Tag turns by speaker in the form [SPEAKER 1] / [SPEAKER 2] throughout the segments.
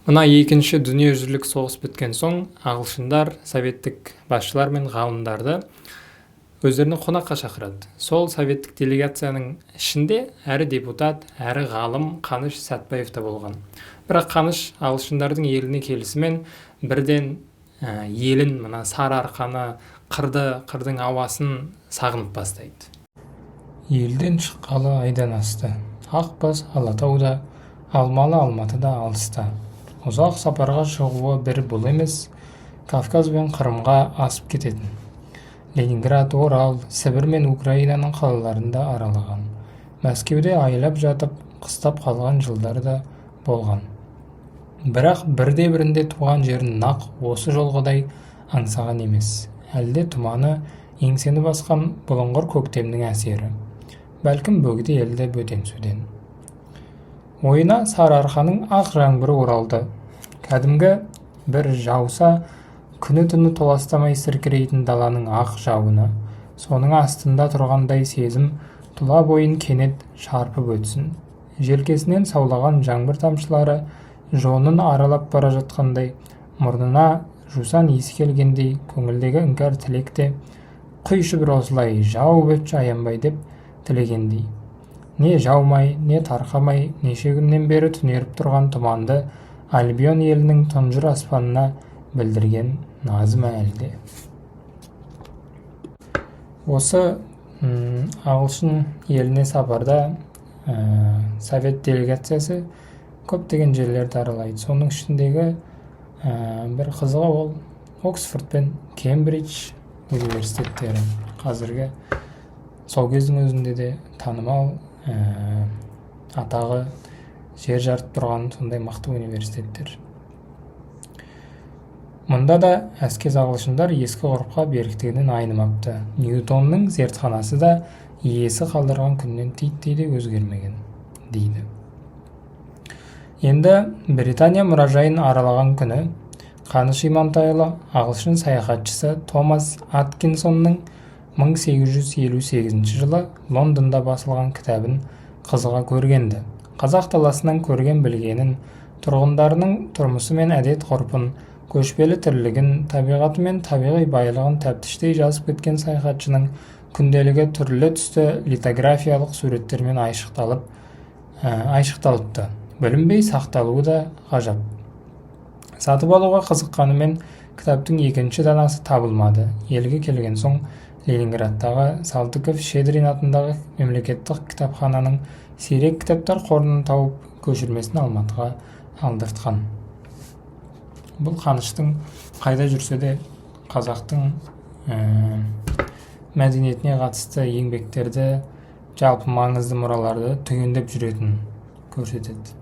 [SPEAKER 1] Мына екінші дүниежүзілік соғыс біткен соң ағылшындар советтік басшылар мен ғалымдарды өздеріне қонаққа шақырады. Сол советтік делегацияның ішінде әрі депутат, әрі ғалым Қаныш Сәтбаев та болған. Бірақ Қаныш ағылшындардың еліне келісімен бірден елін, мына Сарыарқаны, қырдың ауасын сағынып бастайды. Елден шыққалы айдан асты. Ақбас Алатауда, Алмалы Алматыда алыста. Ұзақ сапарға шығуы бір бұл емес, Кавказ бен Қырымға асып кететін. Ленинград, Орал, Сібір мен Украинаның қалаларында аралаған. Мәскеуде айлап жатып, қыстап қалған жылдары да болған. Бірақ бірде-бірінде туған жерін нақ осы жолғыдай аңсаған емес. Әлде тұманы еңсені басқан бұлыңғыр көктемнің әсері. Бәлкім бөгде елді бөтен-сөден. Ойына Сарыарқаның ақ жаңбыры оралды. Кәдімгі бір жауса, күні-түні толастамай сіркірейтін даланың ақ жауыны. Соның астында тұрғандай сезім тұла бойын кенет шарпып өтсін. Желкесінен саулаған жаңбыр тамшылары жонын аралап бара жатқандай, мұрнына жусан иіс келгендей, көңілдегі іңкәр тілекте құйшы бір осылай жауып өтші аянбай деп тілегендей. Не жаумай, не тарқамай, неше күннен бері түнеріп тұрған тұманды Альбион елінің тұнжыр аспанына білдірген назым әлде. Осы ағылшын еліне сапарда совет делегациясы көптеген жерлерді аралайды. Соның ішіндегі бір қызығы ол Оксфорд пен Кембридж университеттері. Қазіргі сол кездің өзінде де танымал атағы жер жарып тұрған сондай мақты университеттер. Мұнда да әскез ағылшындар ескі ғұрыпқа беріктігінен айнымапты. Ньютонның зертханасы да иесі қалдырған күннен титтей өзгермеген, дейді. Енді Британия мұражайын аралаған күні Қаныш Имантайұлы ағылшын саяхатшысы Томас Аткинсонның 1858 жылы Лондонда басылған кітабын қызыға көргенді. Қазақ даласынан көрген білгенін, тұрғындарының тұрмысы мен әдет ғұрпын, көшпелі тірлігін, табиғаты мен табиғи байлығын тәптіштей жазып кеткен саяхатшының күнделігі түрлі түсті литографиялық суреттермен айшықталыпты. Білінбей сақталуы да ғажап. Сатып алуға қызыққанымен кітаптың екінші данасы табылмады. Елге келген соң Ленинградтағы Салтыков-Щедрин атындағы мемлекеттік кітапхананың сирек кітаптар қорынан тауып, көшірмесін Алматыға алдыртқан. Бұл Қаныштың қайда жүрсе де қазақтың мәдениетіне қатысты еңбектерді, жалпы маңызды мұраларды түгендеп жүретін көрсетеді.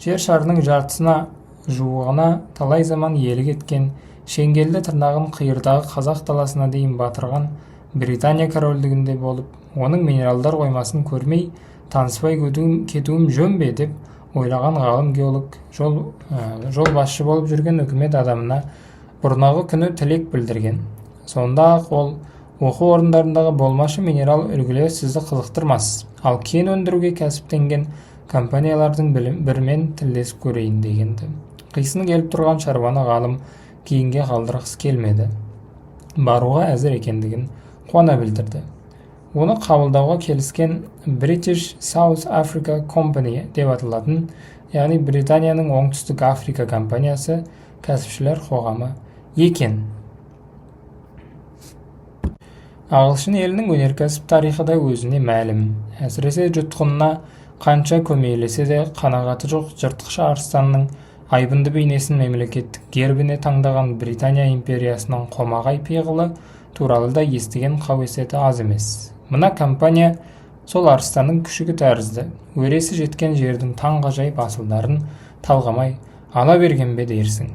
[SPEAKER 1] Жер шарының жартысына жуығына талай заман иелік еткен, шеңгелді тырнағын қиырдағы қазақ даласына дейін батырған Британия корольдігінде болып, оның минералдар қоймасын көрмей, таныспай кетуім жөн бе деп ойлаған ғалым геолог жол басшы болып жүрген үкімет адамына бұрнағы күні тілек білдірген. Сонда-ақ ол оқу орындарындағы болмашы минерал үлгілері сізді қызықтырмас, ал кен өндіруге кәсіптенген компаниялардың бірімен тілдесіп көрейін дегенді. Қисыны келіп тұрған шаруаны ғалым кейінге қалдырғысы келмеді. Баруға әзір екендігін қуана білдірді. Оны қабылдауға келіскен British South Africa Company деп аталатын, яғни Британияның оңтүстік Африка компаниясы кәсіпшілер қоғамы екен. Ағылшын елінің өнеркәсіп тарихы да өзіне мәлім. Әсіресе жұтқынына қанша көмейлесе де қанағаты жоқ жыртқыш арыстанның айбынды бейнесін мемлекеттік гербіне таңдаған Британия империясының қомағай пиғылы туралы да естіген қауесеті аз емес. Мына компания сол арыстанның күшігі тәрізді, өресі жеткен жердің таңғажайып асылдарын талғамай ала берген бе дерсің.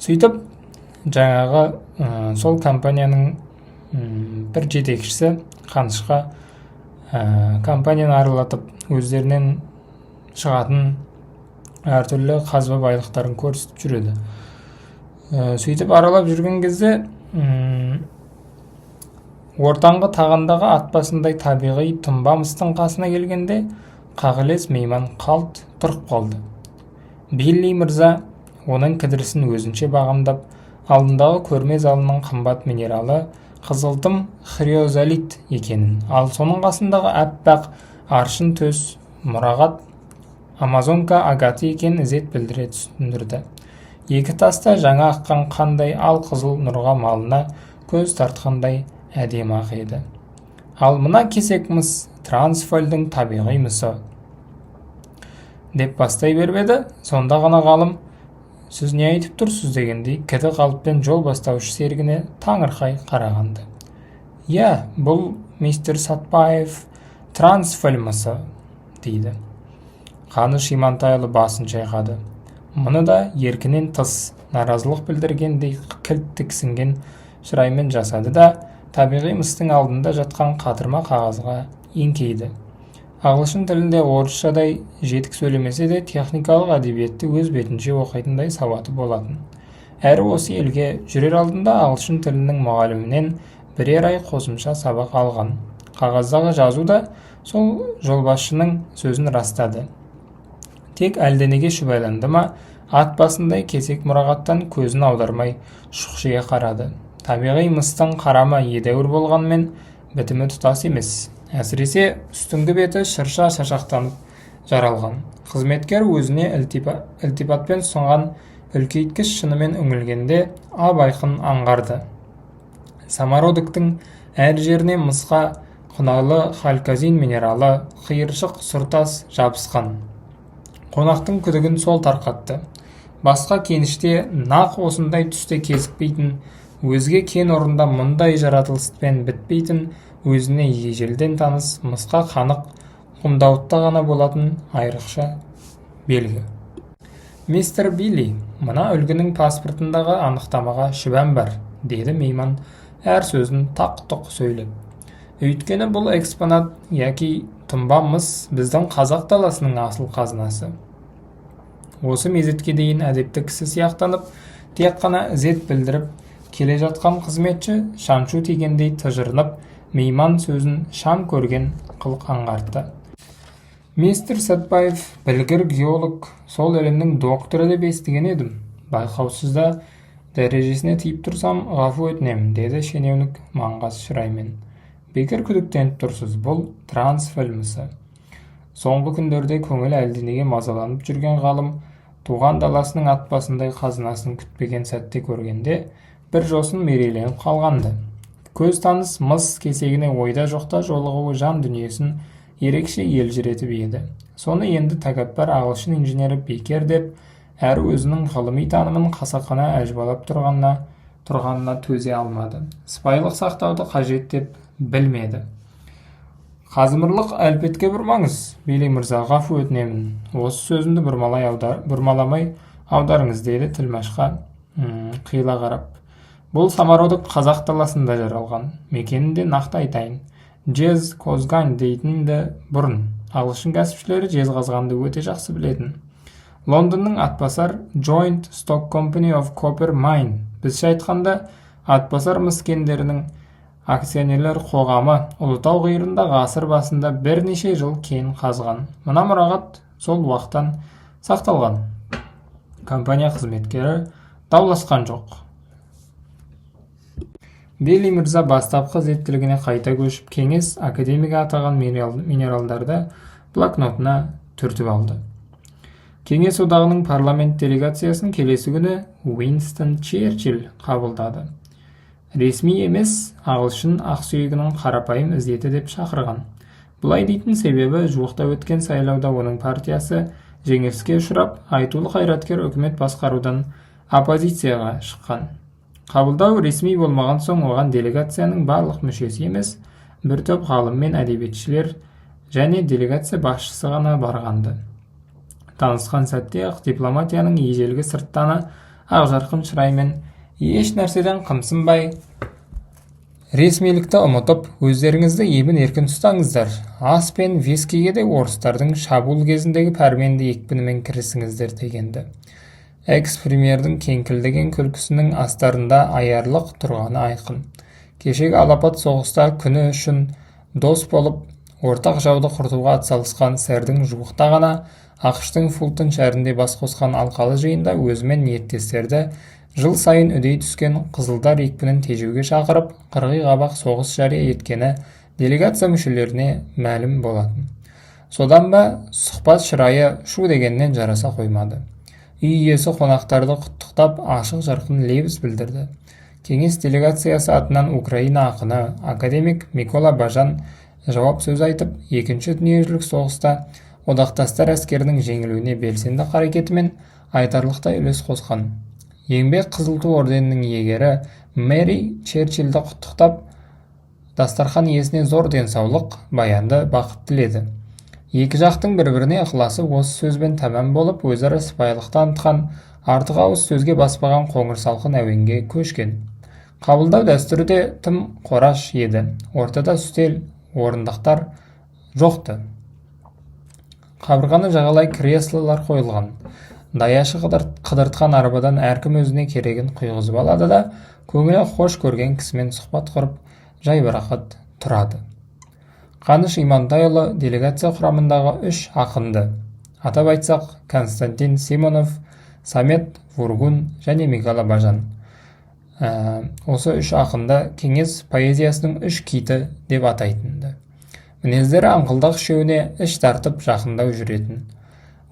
[SPEAKER 1] Сөйтіп, жаңағы сол компанияның бір жетекшісі Қанышқа компанияны аралатып, өздерінен шығатын әртүрлі қазба байлықтарын көрсетіп жүреді. Сөйтіп аралап жүрген кезде ортаңғы тағандағы ат басындай табиғи тұнба мыстың қасына келгенде Қағылез мейман қалт тұрып қалды. Билли мырза оның кідірісін өзінше бағамдап, алдындағы көрме залының қымбат минералы қызылтым хриозолит екенін, ал соның қасындағы аппақ аршын төс мұрағат амазонка агаты екенін ізет білдіре түсіндірді. Екі таста жаңа аққан қандай ал қызыл нұрға малына көз тартқандай әдемі ақ еді. Ал мына кесек мыс Трансвальдың табиғи мысы деп бастай беріп еді, сонда ғана ғалым сіз не айтып тұрсыз дегендей кіді қалыппен жол бастаушы сергіне таңырқай қарағанды. Я, бұл мистер Сатпаев Трансваль мысы дейді. Қаныш Имантайұлы басын шайқады. Мұны да еркінен тыс наразылық білдіргендей кілт тіксінген шыраймен жасады да табиғи мыстың алдында жатқан қатырма қағазға еңкейді. Ағылшын тілінде орысшадай жетік сөйлемесе де техникалық әдебиетті өз бетінше оқитындай сауаты болатын. Әрі осы елге жүрер алдында ағылшын тілінің мұғалімінен бірер ай қосымша сабақ алған. Қағаздағы жазу да сол жолбасшының сөзін растады. Тек әлденеге шүбәланды ма, ат басындай кесек мұрағаттан көзін аудармай шұқшия қарады. Табиғи мыстың қарама едәуір болғанмен бітімі тұтас емес. Әсіресе үстіңгі беті шырша шашақтанып жаралған. Қызметкер өзіне ілтипатпен сұнған үлкейткіш шынымен үңілгенде ап-айқын аңғарды. Самородоктың әр жеріне мысқа құнарлы халказин минералы қиыршық сұртас жабысқан. Қонақтың күдігін сол тарқатты. Басқа кеніште нақ осындай түсте кезікпейтін, өзге кен орында мұндай жаратылыспен бітпейтін, өзіне ежелден таныс мысқа қанық құмдауытта ғана болатын айрықша белгі. Мистер Билли, мына үлгінің паспортындағы анықтамаға шүбәм бар, деді мейман әр сөзін тақ-тұқ сөйлеп. Өйткені бұл экспонат яки тұнба мыс біздің қазақ даласының асыл қазынасы. Осы мезетке дейін әдепті кісі сияқтанып, тек қана ізет білдіріп келе жатқан қызметші шаншу тигендей тыжырынып, мейман сөзін шам көрген қылық аңғартты. Мистер Сатпаев білгір геолог, сол әлемнің докторы деп естіген едім. Байқаусызда дәрежесіне тиіп тұрсам, ғафу өтінемін, деді шенеунік маңғаз шыраймен. Бекер күдіктеніп тұрсыз, бұл Трансваль мысы. Соңғы күндерде көңіл әлденеге мазаланып жүрген ғалым, туған даласының ат басындай қазынасын күтпеген сәтте көргенде, бір жосын мерейленіп қалғанды. Көз таныс мыс кесегіне ойда жоқта жолығуы жан дүниесін ерекше елжіретіп еді. Соны енді тәкаппар ағылшын инженері бекер деп, әрі өзінің ғылыми танымын қасақана әжбалап тұрғанына төзе алмады. Сыпайылық сақтауды қажет деп білмеді. Қазымырлық әлпетке бұрмаңыз, Билли мырза, ғафу өтінемін. Осы сөзімді бұрмаламай аударыңыз, деді тілмашқа қиыла қарап. Бұл самородок қазақ даласында жаралған. Мекенінде нақты айтайын. Жез қозған дейтінді бұрын. Ағылшын кәсіпшілері жез қазғанды өте жақсы білетін. Лондонның атбасар Joint Stock Company of Copper Mine. Біздше айтқанда, атбасар мыс кендерінің акционерлер қоғамы Ұлытау қиырында ғасыр басында бірнеше жыл кен қазған. Мына мұрағат сол уақыттан сақталған. Компания қызметкері дауласқан жоқ. Билли мырза бастапқы зерттілігіне қайта көшіп, кеңес академигі атаған минералдарды блокнотына түртіп алды. Кеңес одағының парламент делегациясын келесі күні Уинстон Черчилль қабылдады. Ресми емес, ағылшын ақсүйегінің қарапайым ізеті деп шақырған. Бұлай дейтін себебі, жуықта өткен сайлауда оның партиясы жеңіліске ұшырап, айтулы қайраткер үкімет басқарудан оппозицияға шыққан. Қабылдау ресми болмаған соң оған делегацияның барлық мүшесі емес, бір топ ғалым мен әдебиетшілер және делегация басшысы ғана барғанды. Танысқан сәтте ақ дипломатияның ежелгі сырттаны ақжарқын шыраймен еш нәрседен қымсынбай ресмилікті ұмытып, өздеріңізді ебін еркін ұстаңыздар. Ас пен вискиге де орыстардың шабуыл кезіндегі пәрменді екпінімен кірісіңіздер дегенді. Экс-премьердің кеңкілдеген күлкісінің астарында аярлық тұрғаны айқын. Кешегі алапат соғыста күні үшін дос болып, ортақ жауды құртуға атсалысқан сэрдің жуықта ғана ақштың Фултон шәрінде бас қосқан алқалы жиында өзімен ниеттестерді жыл сайын үдей түскен қызылдар екпінін тежеуге шақырып, қырғи қабақ соғыс жария еткені делегация мүшелеріне мәлім болатын. Содан ба сұхбат шырайы шу дегеннен жараса қоймады. Үй иесі қонақтарды құттықтап ашық жарқын лебіз білдірді. Кеңес делегациясы атынан Украина ақыны академик Микола Бажан жауап сөз айтып, екінші дүниежүзілік соғыста одақтастар әскерінің жеңілуіне белсенді қарекетімен айтарлықтай үлес қосқан. Еңбек қызыл ту орденінің иегері Мэри Черчиллді құттықтап, дастархан иесіне зор денсаулық, баянды бақыт тіледі. Екі жақтың бір-біріне ықыласы осы сөзбен тәмам болып, өзара сыпайылық танытқан, артық ауыз сөзге баспаған қоңыр салқын әуенге көшкен. Қабылдау дәстүрі де тым қораш еді. Ортада үстел, орындықтар жоқты. Қабырғаны жағалай креслолар қойылған. Даяшы қыдыртқан арбадан әркім өзіне керегін құйғызып алады да, көңілі хош көрген кісімен сұхбат құрып, жайбарақат тұрады. Қаныш Имантайұлы делегация құрамындағы 3 ақынды, атап айтсақ Константин Симонов, Самет Вургун және Микола Бажан. Осы 3 ақынды кеңес поэзиясының 3 киті деп атайтынды. Мінездері аңқылдақ үшеуіне іш тартып жақындау жүретін.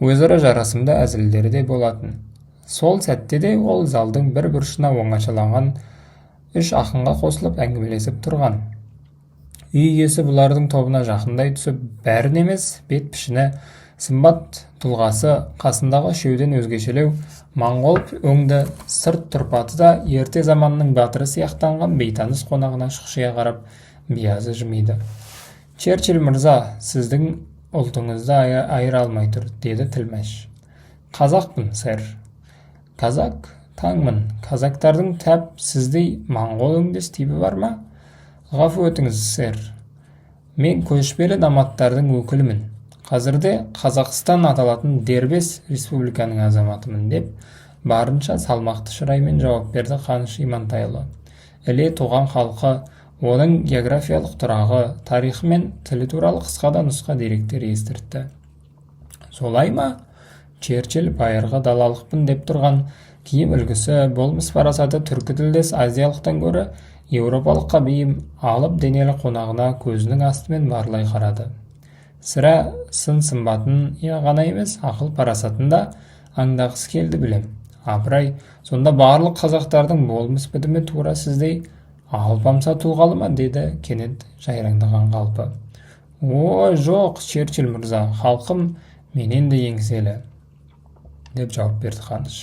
[SPEAKER 1] Өзара жарасымды әзілдері де болатын. Сол сәтте де ол залдың бір бұрышына оңашаланған 3 ақынға қосылып әңгімелесіп тұрған. Үй иесі бұлардың тобына жақындай түсіп, бәрін емес, бет пішіні, сымбат тұлғасы, қасындағы үшеуден өзгешелеу, моңғол өңді сырт тұрпаты да ерте заманның батыры сияқтанған бейтаныс қонағына шұқшия қарап, биязы жымиды. Черчилль мырза, сіздің ұлтыңызды айыра алмай тұр, деді тілмәш. Қазақпын, сэр. Казак, таңмын. Казактардың тәп сіздей моңғол өңдес типі бар ма? Ғафу өтіңіз, сэр. Мен көшпелі наматтардың өкілімін. Қазірде Қазақстан аталатын дербес республиканың азаматымын деп, барынша салмақты шыраймен жауап берді Қаныш Имантайұлы. Іле туған халқы, оның географиялық тұрағы, тарихы мен тілі туралы қысқада нұсқа деректер естіртті. Солай ма? Черчилль байырғы далалықпын деп тұрған киім үлгісі, болмыс парасаты түркі тілдес азиялықтан гөрі еуропалыққа бейім алып денелі қонағына көзінің астымен барлай қарады. Сірә сын сымбатын ғана емес, ақыл парасатын да аңдағысы келді білем. Апырай, сонда барлық қазақтардың болмыс бітімі тура сіздей алпамса тұлғалы ма, деді кенет жайраңдаған қалпы. О, жоқ, Черчилль мырза, халқым менен де еңселі, деп жауап берді Қаныш.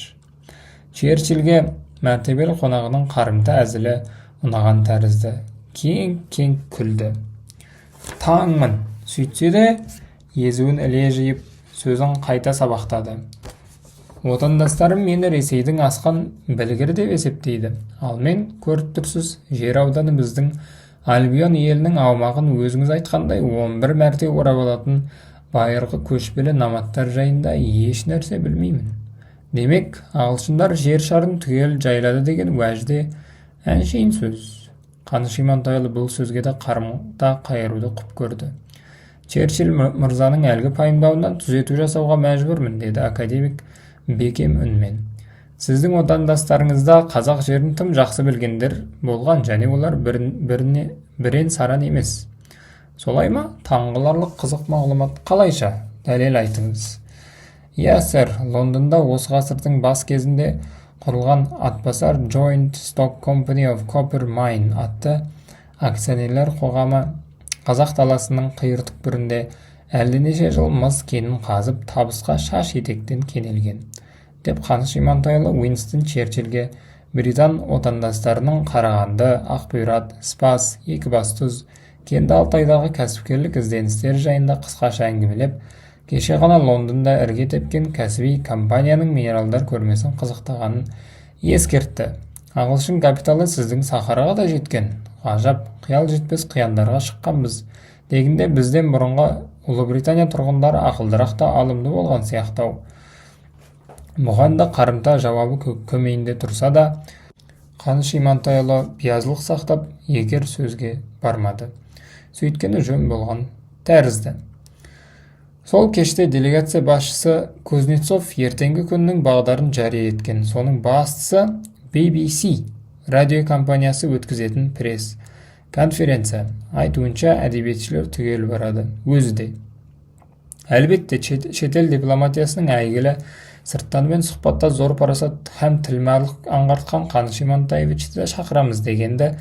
[SPEAKER 1] Черчилльге мәртебелі қонағының қарымта әзілі ұнаған тәрізді. Кең күлді. Таңмын. Сөйтсе де, езуін іле жиып, сөзін қайта сабақтады. Отандастарым мені Ресейдің асқан білгірі деп есептейді. Ал мен, көріп тұрсыз, жер ауданы біздің Альбион елінің аумағын өзіңіз айтқандай 11 мәрте орап алатын байырғы көшпелі наматтар жайында еш нәрсе білмеймін. Демек, ағылшындар жер шарын түгел жайлады деген уәжде әншейін сөз. Қаныш Имантайұлы бұл сөзге де қарымта қайыруды құп көрді. Черчилль мырзаның әлгі пайымдауынан түзету жасауға мәжбүрмін, деді академик бекем үнмен. Сіздің отандастарыңызда қазақ жерін тым жақсы білгендер болған, және олар бірен саран емес. Солай ма? Таңғаларлық қызық мағлұмат. Қалайша? Дәлел айтыңыз. Иә, сэр, Лондонда осы ғасырдың бас кезінде құрылған Атбасар Joint Stock Company of Copper Mine атты акционерлер қоғамы қазақ даласының қиыр түкпірінде әлденеше жыл мыс кенін қазып, табысқа шаш етектен кенелген, деп Қаныш Имантайұлы Уинстон Черчилльге британ отандастарының Қарағанды, Ақбұйрат, Спас, Екібастұз, Кенді Алтайдағы кәсіпкерлік ізденістері жайында қысқаша әңгімелеп, кеше ғана Лондонда ірге тепкен кәсіби компанияның минералдар көрмесін қызықтағанын ескертті. Ағылшын капиталы сіздің Сахараға да жеткен. Ғажап, қиял жетпес қияндарға шыққанбыз. Дегенде бізден бұрынғы Ұлыбритания тұрғындары ақылдырақ та алымды болған сияқтау. Бұған да қарымта жауабы көмейінде тұрса да, Қаныш Имантайұлы биязылық сақтап, егер сөзге бармады. Сөйткені жөн болған тәрізді. Сол кеште делегация басшысы Кузнецов ертеңгі күннің бағдарын жария еткен. Соның бастысы BBC радиокомпаниясы өткізетін пресс-конференция. Айтуынша әдебиетшілер түгел барады, өзі де. Әлбетте, шетел дипломатиясының әйгілі сырттанымен сұхбатта зор парасат һәм тілмәрлік аңғартқан Қаныш Имантаевичті шақырамыз дегенді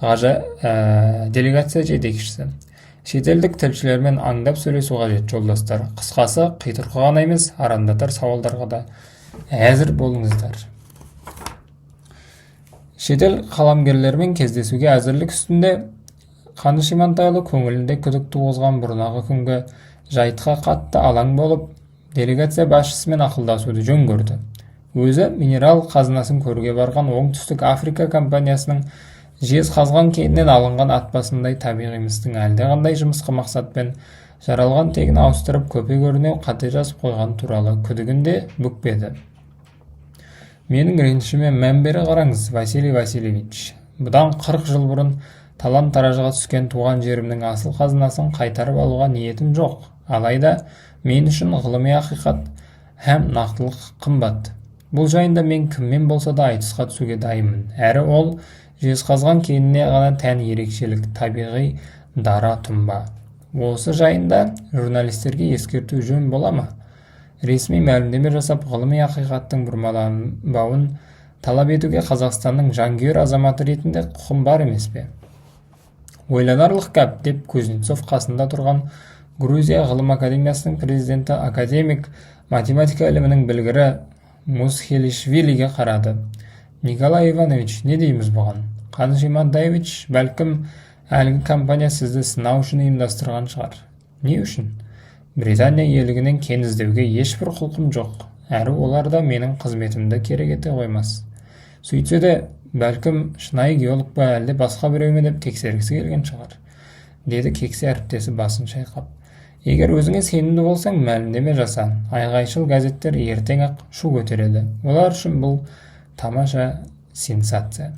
[SPEAKER 1] делегация жетекшісі. Шетелдік тілшілермен аңдап сөйлесу қажет, жолдастар. Қысқасы, қитұрқы ғана емес, арандатар сауалдарға да әзір болыңыздар. Шетел қаламгерлермен кездесуге әзірлік үстінде Қаныш Имантайұлы көңілінде күдік туғызған бұрнағы күнгі жайтқа қатты алаң болып, делегация басшысымен ақылдасуды жөн көрді. Өзі минерал қазынасын көруге барған Оңтүстік Африка компаниясының жезқазған кенінен алынған атбасындай табиғи мыстың әлдеқандай жымысқы мақсатпен жаралған тегін ауыстырып көпе-көрінеу қате жазып қойған туралы күдігінде бүкпеді. Менің ренішіме мән бере қараңыз, Василий Васильевич. Бұдан 40 жыл бұрын талан-таражға түскен туған жерімнің асыл қазынасын қайтарып алуға ниетім жоқ. Алайда мен үшін ғылыми ақиқат һәм нақтылық қымбат. Бұл жайында мен кіммен болса да айтысқа түсуге дайынмын. Әрі ол жезқазған кеніне ғана тән ерекшелік, табиғи дара тұнба. Осы жайында журналистерге ескерту жөн бола ма? Ресми мәлімдеме жасап, ғылыми ақиқаттың бұрмаланбауын талап етуге Қазақстанның жанкүйер азаматы ретінде құқым бар емес пе? Ойланарлық гәп, деп Кузнецов қасында тұрған Грузия ғылым академиясының президенті академик математика ілімінің білгірі Мусхелишвилиге қарады. Николай Иванович, не дейміз бұған? Қаныш Имантаевич, бәлкім әлгі компания сізді сынау үшін ұйымдастырған шығар. Не үшін? Британия елігінен кен іздеуге ешбір құлқым жоқ. Әрі олар да менің қызметімді керек ете қоймас. Сөйтсе де, бәлкім шынайы геолог па әлде басқа біреуме деп тексергісі келген шығар, деді кексе әріптесі басын шайқап. Егер өзіңе сенімді болсаң, мәлімдеме жаса. Айғайшыл газеттер ертең-ақ шу көтереді. Олар үшін бұл тамаша сенсация.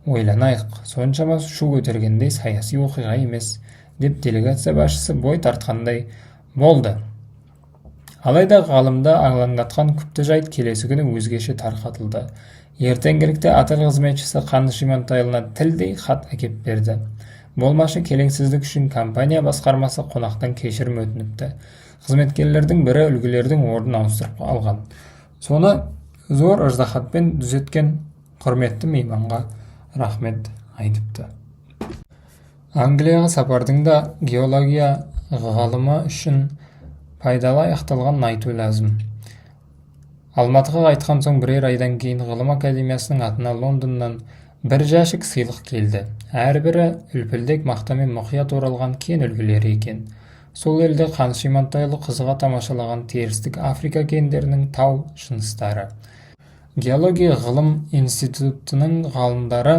[SPEAKER 1] Ойланайық, соншама шу көтергендей саяси оқиға емес, деп делегация басшысы бой тартқандай болды. Алайда ғалымды алаңдатқан күпті жайт келесі күні өзгеше тарқатылды. Ертеңгілікте атыр қызметшісі Қаныш Имантайұлына тілдей хат әкеп берді. Болмашы келеңсіздік үшін компания басқармасы қонақтан кешірім өтініпті. Қызметкерлердің бірі үлгілердің орнын ауыстырып алған. Соны зор ыждахатпен дүзеткен құрметті мейманға рахмет айтыпты. Англияға сапардың да геология ғалымы үшін пайдалы аяқталғанын айту ләзім. Алматыға қайтқан соң бірер айдан кейін ғылым академиясының атына Лондоннан бір жәшік сыйлық келді. Әрбірі үлпілдек мақтамен мұқият оралған кен үлгілері екен. Сол елде Қаныш Имантайұлы қызыға тамашалаған терістік Африка кендерінің тау жыныстары. Геология ғылым институтының ғалымдары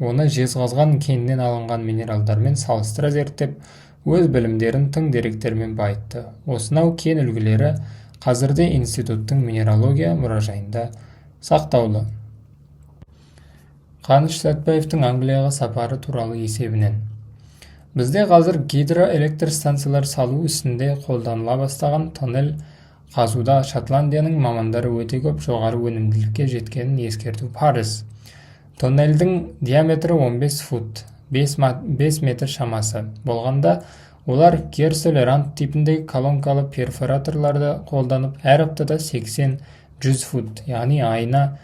[SPEAKER 1] оны жезқазған кенінен алынған минералдармен салыстыра зерттеп, өз білімдерін тың деректермен байытты. Осынау кен үлгілері қазірде институттың минералогия мұражайында сақтаулы. Қаныш Сәтбаевтың Англияға сапары туралы есебінен. Бізде қазір гидроэлектр станциялар салу үстінде қолданыла бастаған тоннель қазуда Шотландияның мамандары өте көп жоғары өнімділікке жеткенін ескерту парыз. Тоннельдің диаметрі 15 фут, 5 метр шамасы болғанда, олар Керсолерант типіндегі колонкалы перфораторларды қолданып, әр аптада 80-100 фут, яғни айына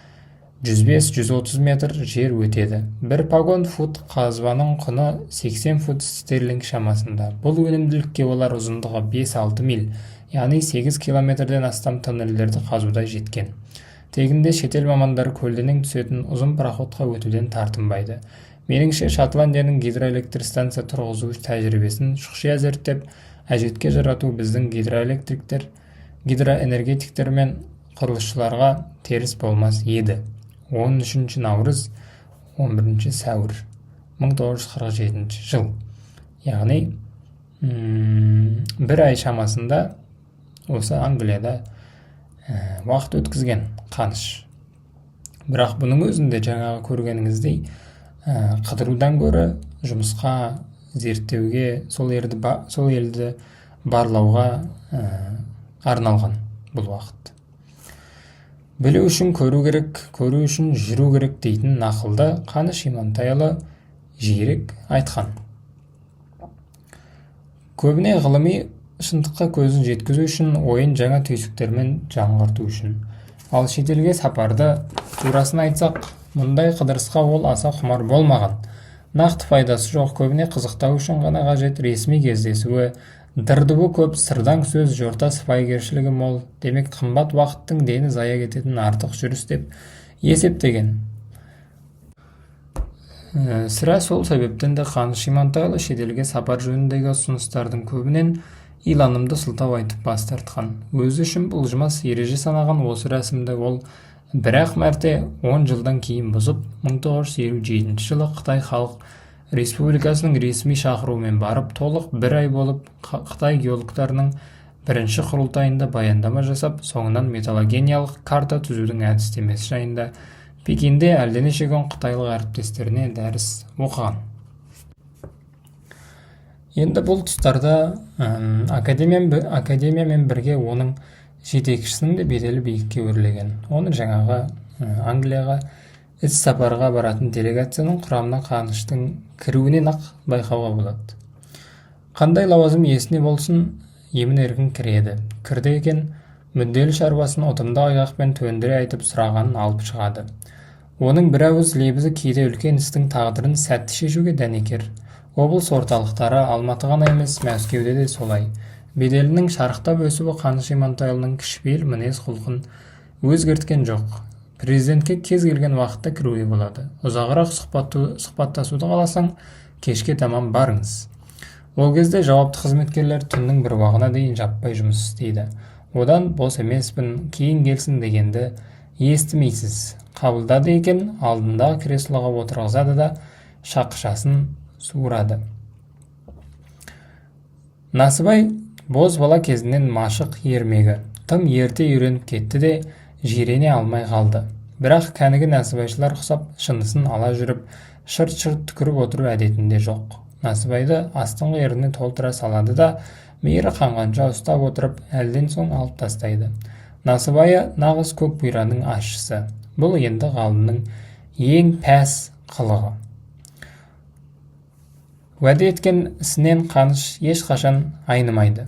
[SPEAKER 1] 105-130 метр жер өтеді. Бір пагон фут қазбаның құны 80 фут стерлинг шамасында. Бұл өнімділікке олар ұзындығы 5-6 миль, яғни 8 километрден астам тоннельдерді қазуда жеткен. Тегінде шетел мамандары көлденең түсетін ұзын пароходқа өтуден тартынбайды. Меніңше Шотландияның гидроэлектр станция тұрғызу тәжірибесін шұқшия зерттеп, әжетке жарату біздің гидроэнергетиктер мен құрылысшыларға теріс болмас еді. 13 наурыз 11 сәуір 1947 жыл. Яғни бір ай шамасында осы Англияда уақыт өткізген Қаныш. Бірақ бұның өзінде жаңағы көргеніңіздей қыдырудан гөрі жұмысқа зерттеуге, сол елді барлауға арналған бұл уақыт. Білу үшін көру керек, көру үшін жүру керек дейтін нақылды Қаныш Имантайұлы жиірек айтқан. Көбіне ғылыми шындыққа көзін жеткізу үшін, ойын жаңа түйсіктермен жаңғырту үшін. Ал шетелге сапарды турасын айтсақ, мұндай қыдырысқа ол аса құмар болмаған. Нақты пайдасы жоқ, көбіне қызықтау үшін ғана қажет, ресми кездесуі, дырдыбы көп, сырдаң сөз, жорта сыпайыгершілігі мол, демек қымбат уақыттың дені зая кететін артық жүріс деп есептеген. Сірә сол себептен де Қаныш Имантайұлы шетелге сапар жөніндегі ұсыныстардың көбінен иланымды сылтау айтып бас тартқан. Өзі үшін бұлжымас ереже санаған осы рәсімді ол бір-ақ мәрте 10 жылдан кейін бұзып, 1957 жылы Қытай Халық Республикасының ресми шақыруымен барып, толық бір ай болып, Қытай геологтарының бірінші құрылтайында баяндама жасап, соңынан металлогениялық карта түзудің әдістемесі жайында Пекинде әлденеше күн қытайлық әріптестеріне дәріс оқыған. Енді бұл тұстарда академиямен бірге оның жетекшісінің де беделі биікке өрлеген. Оны жаңағы Англияға іс сапарға баратын делегацияның құрамына Қаныштың кіруінен ақ байқауға болады. Қандай лауазым иесіне болсын, емін-еркін кіреді. Кірді екен, мүдделі шаруасын ұтымды айғақпен төндіре айтып сұрағанын алып шығады. Оның бір ауыз лебізі кейде үлкен істің тағдырын сәтті шешуге дәнекер. Облыс орталықтары Алматы ғана емес, Мәскеуде де солай. Беделінің шарықтап өсуі Қаныш Имантайұлының кішіпейіл мінез құлқын өзгерткен жоқ. Президентке кез келген уақытта кіруге болады. Ұзағырақ сұхбаттасуды қаласаң, кешке таман барыңыз. Ол кезде жауапты қызметкерлер түннің бір уағына дейін жаппай жұмыс істейді. Одан бос емеспін, кейін келсін дегенді естімейсіз. Қабылдады екен, алдындағы креслоға отырғызады да шақшасын суырады. Насыбай боз бала кезінен машық ермегі. Тым ерте үйреніп кетті де жирене алмай қалды. Бірақ кәнігі Насыбайшылар құсап, шынысын ала жүріп, шырт-шырт түкіріп отыру әдетінде жоқ. Насыбайды астыңғы еріне толтыра салады да, мейірі қанғанша ұстап отырып, әлден соң алып тастайды. Насыбайы нағыз көк бұйраның ащысы. Бұл енді ғалымның ең пәс қылығы. Уәде еткен ісінен Қаныш ешқашан айнымайды.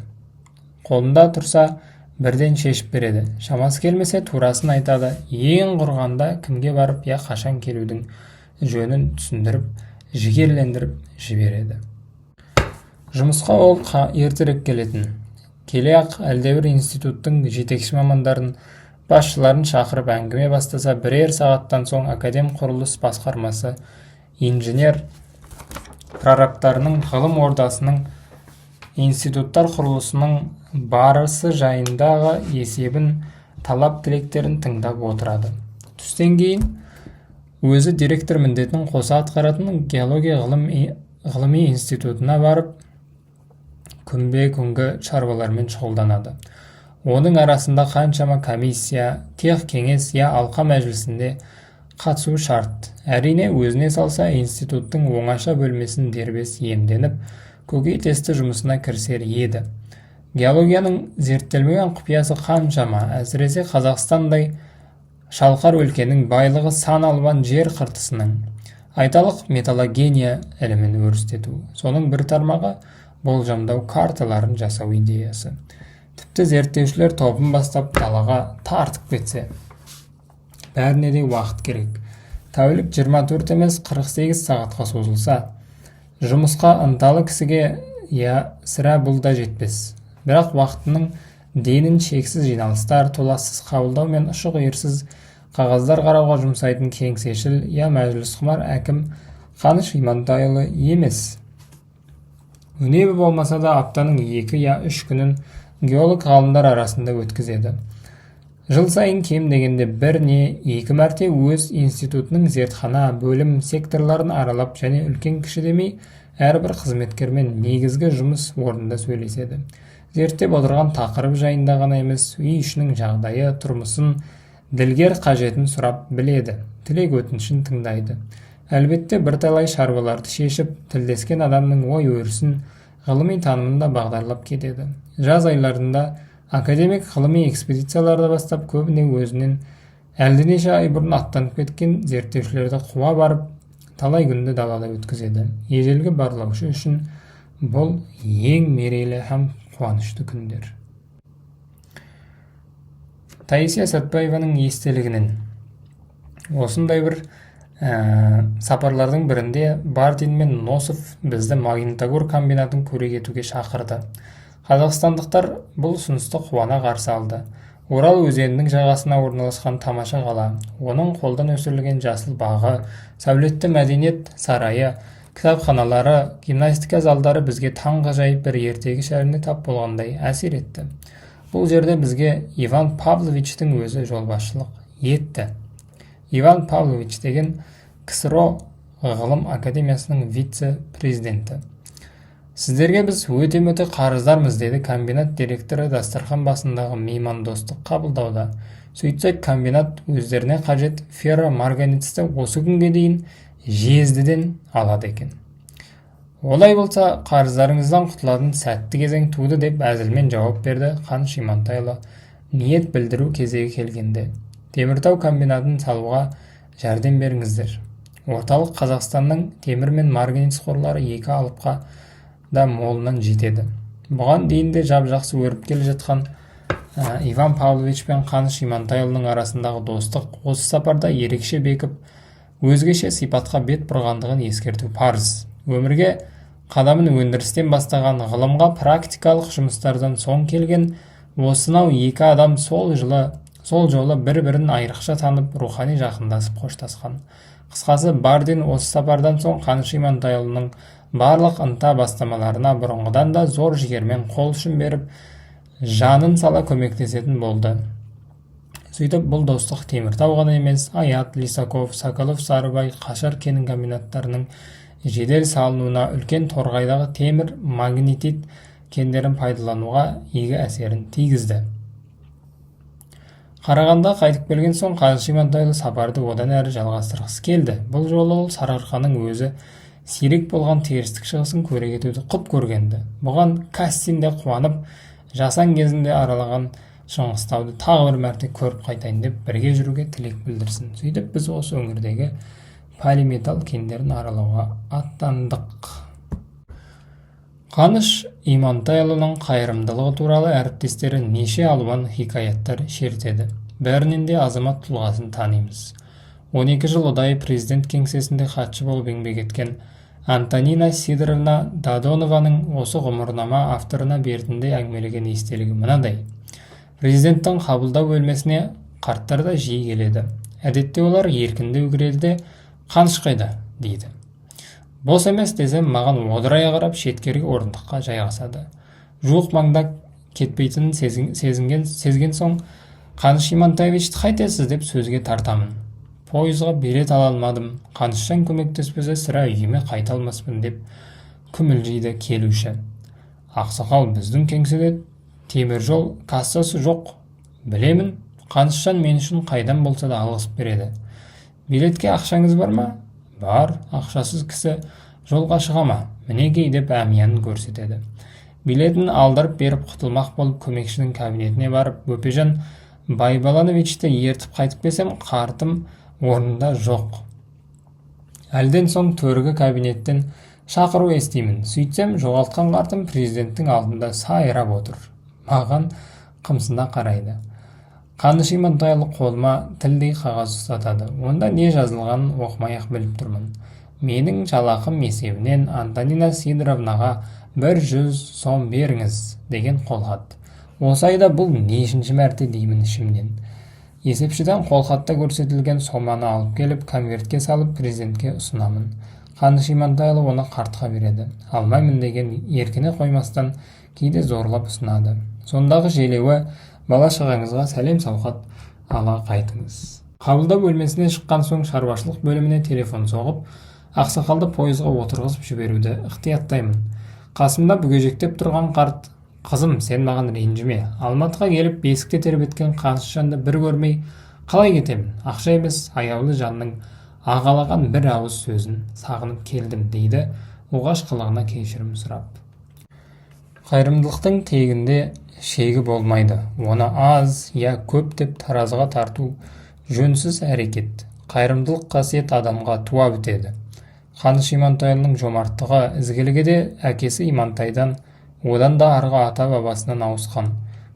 [SPEAKER 1] Қолында тұрса, бірден шешіп береді. Шамасы келмесе турасын айтады. Ең құрғанда кімге барып, я қашан келудің жөнін түсіндіріп, жігерлендіріп жібереді. Жұмысқа ол ертерек келетін. Келе-ақ әлдебір институттың жетекші мамандарын, басшыларын шақырып әңгіме бастаса, бірер сағаттан соң академ құрылыс басқармасы, инженер прорабтарының, ғылым ордасының, институттар құрылысының барысы жайындағы есебін, талап тілектерін тыңдап отырады. Түстен кейін өзі директор міндетін қоса атқаратын геология ғылыми институтына барып, күнбе-күнгі шаруалармен шұғылданады. Оның арасында қаншама комиссия, тех кеңес я алқа мәжілісінде қатысу шарт. Әрине өзіне салса институттың оңаша бөлмесін дербес иемденіп, көкейтесті жұмысына кірісер еді. Геологияның зерттелмеген құпиясы қаншама, әсіресе Қазақстандай шалқар өлкенің байлығы сан алуан жер қыртысының. Айталық металлогения ілімін өрістету. Соның бір тармағы болжамдау карталарын жасау идеясы. Тіпті зерттеушілер тобын бастап далаға тартып кетсе, бәріне де уақыт керек. Тәулік 24 емес 48 сағатқа созылса, жұмысқа ынталы кісіге сірә бұл да жетпес. Бірақ уақытының денін шексіз жиналыстар, толассыз қабылдау мен ұшы-қиырсыз қағаздар қарауға жұмсайтын кеңсешіл мәжіліс құмар әкім Қаныш Имантайұлы емес. Үнебі болмаса да аптаның 2-3 күнін геолог ғалымдар арасында өткізеді. Жыл сайын кем дегенде 1-2 мәрте өз институтының зертхана, бөлім, секторларын аралап және үлкен-кіші демей әрбір қызметкермен негізгі жұмыс орнында сөйлеседі. Зерттеп отырған тақырып жайында ғана емес, үй ішінің жағдайы, тұрмысын, ділгер қажетін сұрап біледі, тілек өтінішін тыңдайды. Әлбетте бірталай шаруаларды шешіп, тілдескен адамның ой-өрісін, ғылыми танымын да бағдарлап кетеді. Жаз айларында академик ғылыми экспедицияларды бастап, көбіне өзінен әлденеше ай бұрын аттанып кеткен зерттеушілерді қуа барып, талай күнді далада өткізеді. Ежелгі барлаушы үшін бұл ең мерейлі һәм қуанышты күндер. Таисия Сәтбаеваның естелігінен. Осындай бір сапарлардың бірінде Бардин мен Носов бізді Магнитогор комбинатын көре кетуге шақырды. Қазақстандықтар бұл ұсынысты қуана қарсы алды. Орал өзенінің жағасына орналасқан тамаша қала, оның қолдан өсірілген жасыл бағы, сәулетті мәдениет сарайы, кітапханалары, гимнастика залдары бізге таңғажайып бір ертегі шәріне тап болғандай әсер етті. Бұл жерде бізге Иван Павловичтің өзі жолбасшылық етті. Иван Павлович деген КСРО ғылым академиясының вице-президенті. Сіздерге біз өте-мөте қарыздармыз, деді комбинат директоры дастархан басындағы меймандостық қабылдауда. Сөйтсек, комбинат өздеріне қажет ферромарганецті осы күнге дейін жездіден алады екен. Олай болса, қарыздарыңыздан құтылатын сәтті кезең туды, деп әзілмен жауап берді Қаныш Имантайұлы ниет білдіру кезегі келгенде. Теміртау комбинатын салуға жәрдем беріңіздер. Орталық Қазақстанның темір мен марганец қорлары 2 алыпқа да молынан жетеді. Бұған дейін де жап-жақсы өріп келе жатқан Иван Павлович пен Қаныш Имантайұлының арасындағы достық осы сапарда ерекше бекіп, өзгеше сипатқа бет бұрғандығын ескерту парыз. Өмірге қадамын өндірістен бастаған, ғылымға практикалық жұмыстардан соң келген осынау 2 адам сол жолы бір-бірін айрықша танып, рухани жақындасып қоштасқан. Қысқасы, Бардин осы сапардан соң Қаныш Имантайұлының барлық ынта бастамаларына бұрынғыдан да зор жігермен қол ұшын беріп, жанын сала көмектесетін болды. Сөйтіп, бұл достық Теміртау ғана емес, Аят, Лисаков, Соколов, Сарыбай, Қашар кенін комбинаттарының жедел салынуына, үлкен торғайдағы темір магнетит кендерін пайдалануға игі әсерін тигізді. Қарағанда қайтып келген соң Қаныш Имантайұлы сапарды одан әрі жалғастырғысы келді. Бұл жолы ол Сарыарқаның өзі сирек болған терістік шығысын көре кетуді құп көргенді. Бұған Кассин де қуанып, жасан кезінде аралаған Шыңғыстауды тағы бір мәрте көріп қайтайын деп бірге жүруге тілек білдірсін. Сөйтіп, біз осы өңірдегі полиметалл кендерін аралауға аттандық. Қаныш Имантайұлының қайырымдылығы туралы әріптестері неше алуан хикаяттар шертеді. Бәрінен де азамат тұлғасын танимыз. 12 жыл ұдайы президент кеңсесінде хатшы болып еңбек еткен Антонина Сидоровна Додонованың осы ғұмырнама авторына бертінде әңгімелеген естелігі мынадай. Президенттің қабылдау бөлмесіне қарттар да жиі келеді. Әдетте олар еркінде үгіреді де, «Қаныш қайда?» дейді. Бос емес десем, маған одырая қарап шеткерге орындыққа жайғасады. Жуық маңда кетпейтінін сезген соң, «Қаныш Имантайевичті қайтесіз?» деп сөзге тартамын. «Пойызға билет ала алмадым, Қанышжан көмектеспесе сірә үйіме қайта алмаспын» деп күмілжиді келуші. «Ақсақал, біздің кеңседе темір жол кассасы жоқ. Білемін, Қанышжан мен үшін қайдан болса да алғысып береді. Билетке ақшаңыз бар ма?» «Бар, ақшасыз кісі жолға шыға ма? Мінекей» деп әмиянын көрсетеді. Билетін алдырып беріп құтылмақ болып көмекшінің кабинетіне барып, «Бөпежан Байбалановичті ертіп қайтып келсем, қартым орнында жоқ». Әлден соң төргі кабинеттен шақыру естимін. Сөйтсем, жоғалтқан қартым президенттің алдында сайрап отыр. Маған қымсына қарайды. Қаныш Имантайұлы қолыма тілдей қағаз ұстатады. Онда не жазылғанын оқымай-ақ біліп тұрмын. Менің жалақым есебінен Антонина Сидоровнаға 100 сом беріңіз деген қолхат. Осы айда бұл нешінші мәрте деймін ішімнен. Есепшіден қолхатта көрсетілген соманы алып келіп, конвертке салып президентке ұсынамын. Қаныш Имантайұлы оны қартқа береді. Алмаймын деген еркіне қоймастан кейде зорлап ұсынады. Сондағы желеуі, «Бала-шағаңызға сәлем сауқат ала қайтыңыз». Қабылдау бөлмесіне шыққан соң шаруашылық бөліміне телефон соғып, ақсақалды пойызға отырғызып жіберуді ықтияттаймын. Қасымда бүгежектеп тұрған қарт: «Қызым, сен маған ренжіме. Алматыға келіп бесікте тербеткен Қанышжанды бір көрмей қалай кетемін? Ақша емес, аяулы жанның ағалаған бір ауыз сөзін сағынып келдім дейді, оғаш қылығына кешірім сұрап. Қайырымдылықтың тегінде шегі болмайды. Оны аз, я көп деп таразыға тарту жөнсіз әрекет. Қайырымдылық қасиет адамға туа бітеді. Қаныш Имантайұлының жомарттығы, ізгілігі де әкесі Имантайдан, одан да арғы ата-бабасынан ауысқан.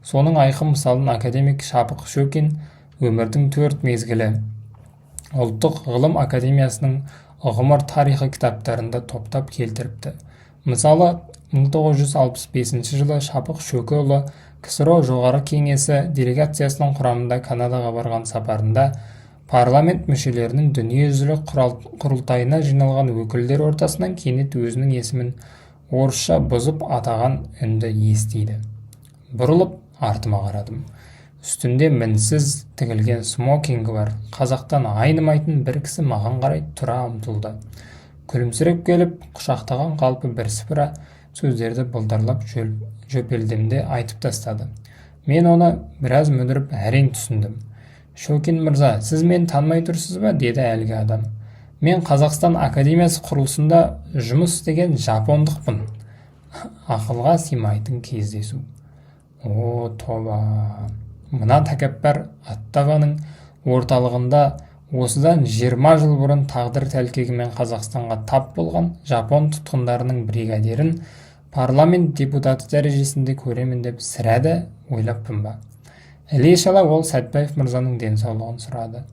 [SPEAKER 1] Соның айқын мысалын академик Шапық Шөкин өмірдің 4 мезгілі ұлттық ғылым академиясының ғұмыр тарихы кітаптарында топтап келтіріпті. Мысалы, 1965 жылы Шапық Шөкіұлы КСРО жоғары кеңесі делегациясының құрамында Канадаға барған сапарында парламент мүшелерінің дүниежүзілік құрылтайына жиналған өкілдер ортасынан кенет өзінің есімін орысша бұзып атаған үнді естиді. Бұрылып артыма қарадым. Үстінде мінсіз тігілген смокингі бар, қазақтан айнымайтын бір кісі маған қарай тұра ұмтылды. Күлімсіреп келіп, құшақтаған қалпы бірсыпыра сөздерді бұлдарлап жөпелдемде айтып тастады. Мен оны біраз мүдіріп әрең түсіндім. Шөкин мырза, сіз мен танымай тұрсыз ба? Деді әлгі адам. Мен Қазақстан Академиясы құрылысында жұмыс істеген жапондықпын. Ақылға сыймайтын кездесу. О, тоба! Мына тәкаппар Оттаваның орталығында осыдан 20 жыл бұрын тағдыр тәлкегімен Қазақстанға тап болған жапон тұтқындарының бригадирін парламент депутаты дәрежесінде көремін деп сірәді ойлаппын ба? Іле-шала ол Сәтбаев мырзаның денсаулығын сұрады.